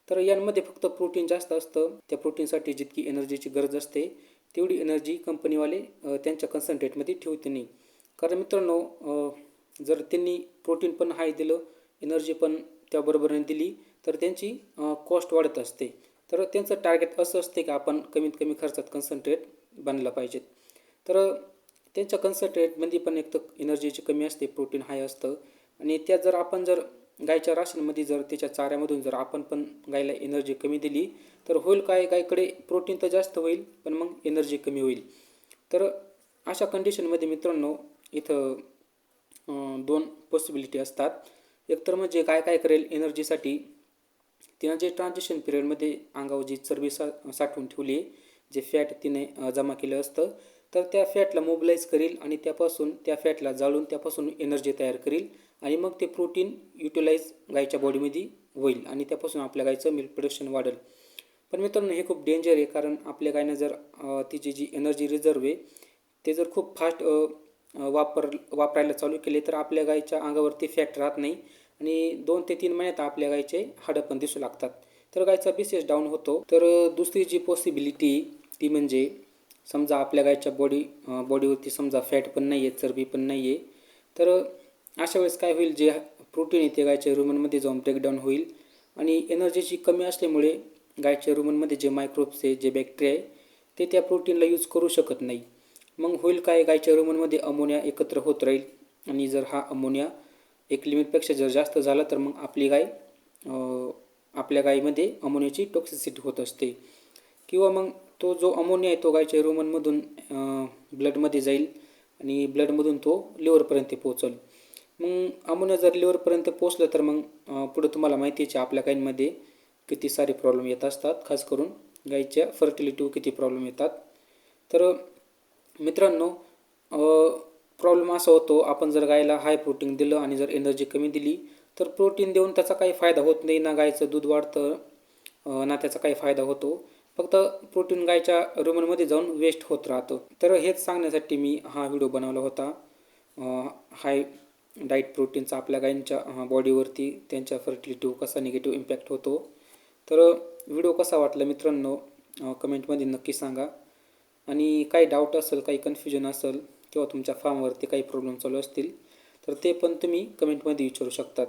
तर यांमध्ये फक्त प्रोटीन जास्त असतं. त्या प्रोटीनसाठी जितकी एनर्जीची गरज असते तेवढी एनर्जी कंपनीवाले त्यांच्या कन्सन्ट्रेटमध्ये ठेवते नाही. कारण मित्रांनो जर त्यांनी प्रोटीन पण हाय दिलं, एनर्जी पण त्याबरोबरीने दिली तर त्यांची कॉस्ट वाढत असते. तर त्यांचं टार्गेट असं असते की आपण कमीत कमी खर्चात कन्सन्ट्रेट बनला पाहिजेत. तर त्यांच्या कन्सन्ट्रेटमध्ये पण एक तर एनर्जीची कमी असते, प्रोटीन हाय असतं आणि त्यात जर आपण गायच्या राशनमध्ये जर त्याच्या चाऱ्यामधून जर आपण पण गायला एनर्जी कमी दिली तर होईल काय, गायकडे प्रोटीन तर जास्त होईल पण मग एनर्जी कमी होईल. तर अशा कंडिशनमध्ये मित्रांनो इथं 2 पॉसिबिलिटी असतात. एकतर म्हणजे गाय काय करेल एनर्जीसाठी तिनं जे ट्रान्झिशन पिरियडमध्ये अंगावर जी चरबी साठवून ठेवली, जे फॅट तिने जमा केलं असतं, तर त्या फॅटला मोबिलाईज करेल आणि त्या फॅटला जाळून त्यापासून एनर्जी तयार करेल आणि मग ते प्रोटीन युटिलाइज गायच्या बॉडीमध्ये होईल आणि त्यापासून आपल्या गायचं मिल्क प्रोडक्शन वाढेल. पण मित्रांनो हे खूप डेंजर आहे, कारण आपल्या गायनं जर तिची जी एनर्जी रिझर्व आहे ते जर खूप फास्ट वापरायला चालू केले तर आपल्या गायच्या अंगावरती फॅट राहत नाही आणि 2 ते 3 महिन्यात आपल्या गायचे हाडं पण दिसू लागतात. तर गायचा BCS डाऊन होतो. तर दुसरी जी पॉसिबिलिटी ती म्हणजे समजा आपल्या गायच्या बॉडीवरती समजा फॅट पण नाही आहे, चरबी पण नाही आहे, तर अशा वेळेस काय होईल, जे प्रोटीन आहे ते गायच्या रुमनमध्ये जाऊन ब्रेकडाऊन होईल आणि एनर्जीची कमी असल्यामुळे गायच्या रुमनमध्ये जे मायक्रोब्स आहे, जे बॅक्टेरिया आहे ते त्या प्रोटीनला यूज करू शकत नाही. मग होईल काय, गायच्या रुमनमध्ये अमोनिया एकत्र होत राहील आणि जर हा अमोनिया एक लिमिटपेक्षा जर जास्त झाला तर मग आपल्या गायीमध्ये अमोनियाची टॉक्सिसिटी होत असते किंवा मग तो जो अमोनिया आहे तो गायच्या रुमनमधून ब्लडमध्ये जाईल आणि ब्लडमधून तो लिव्हरपर्यंत पोहोचेल. मग अमोनिया जर लिव्हरपर्यंत पोचलं तर मग पुढं तुम्हाला माहितीच आहे आपल्या गायींमध्ये किती सारे प्रॉब्लेम येत असतात, खास करून गाईच्या फर्टिलिटीवर किती प्रॉब्लेम येतात. तर मित्रांनो, प्रॉब्लेम असा होतो, आपण जर गायला हाय प्रोटीन दिलं आणि जर एनर्जी कमी दिली तर प्रोटीन देऊन त्याचा काही फायदा होत नाही. ना गायचं दूध वाढतं ना त्याचा काही फायदा होतो. फक्त प्रोटीन गायच्या रुमनमध्ये जाऊन वेस्ट होत राहतं. तर हेच सांगण्यासाठी मी हा व्हिडिओ बनवला होता. हाय डाईट प्रोटीनचा आपल्या गायींच्या बॉडीवरती, त्यांच्या फर्टिलिटीवर कसा निगेटिव्ह इम्पॅक्ट होतो. तर व्हिडिओ कसा वाटला मित्रांनो, कमेंटमध्ये नक्की सांगा. आणि काही डाऊट असेल, काही कन्फ्युजन असेल किंवा तुमच्या फार्मवरती काही प्रॉब्लेम चालू असतील तर ते पण तुम्ही कमेंटमध्ये विचारू शकतात.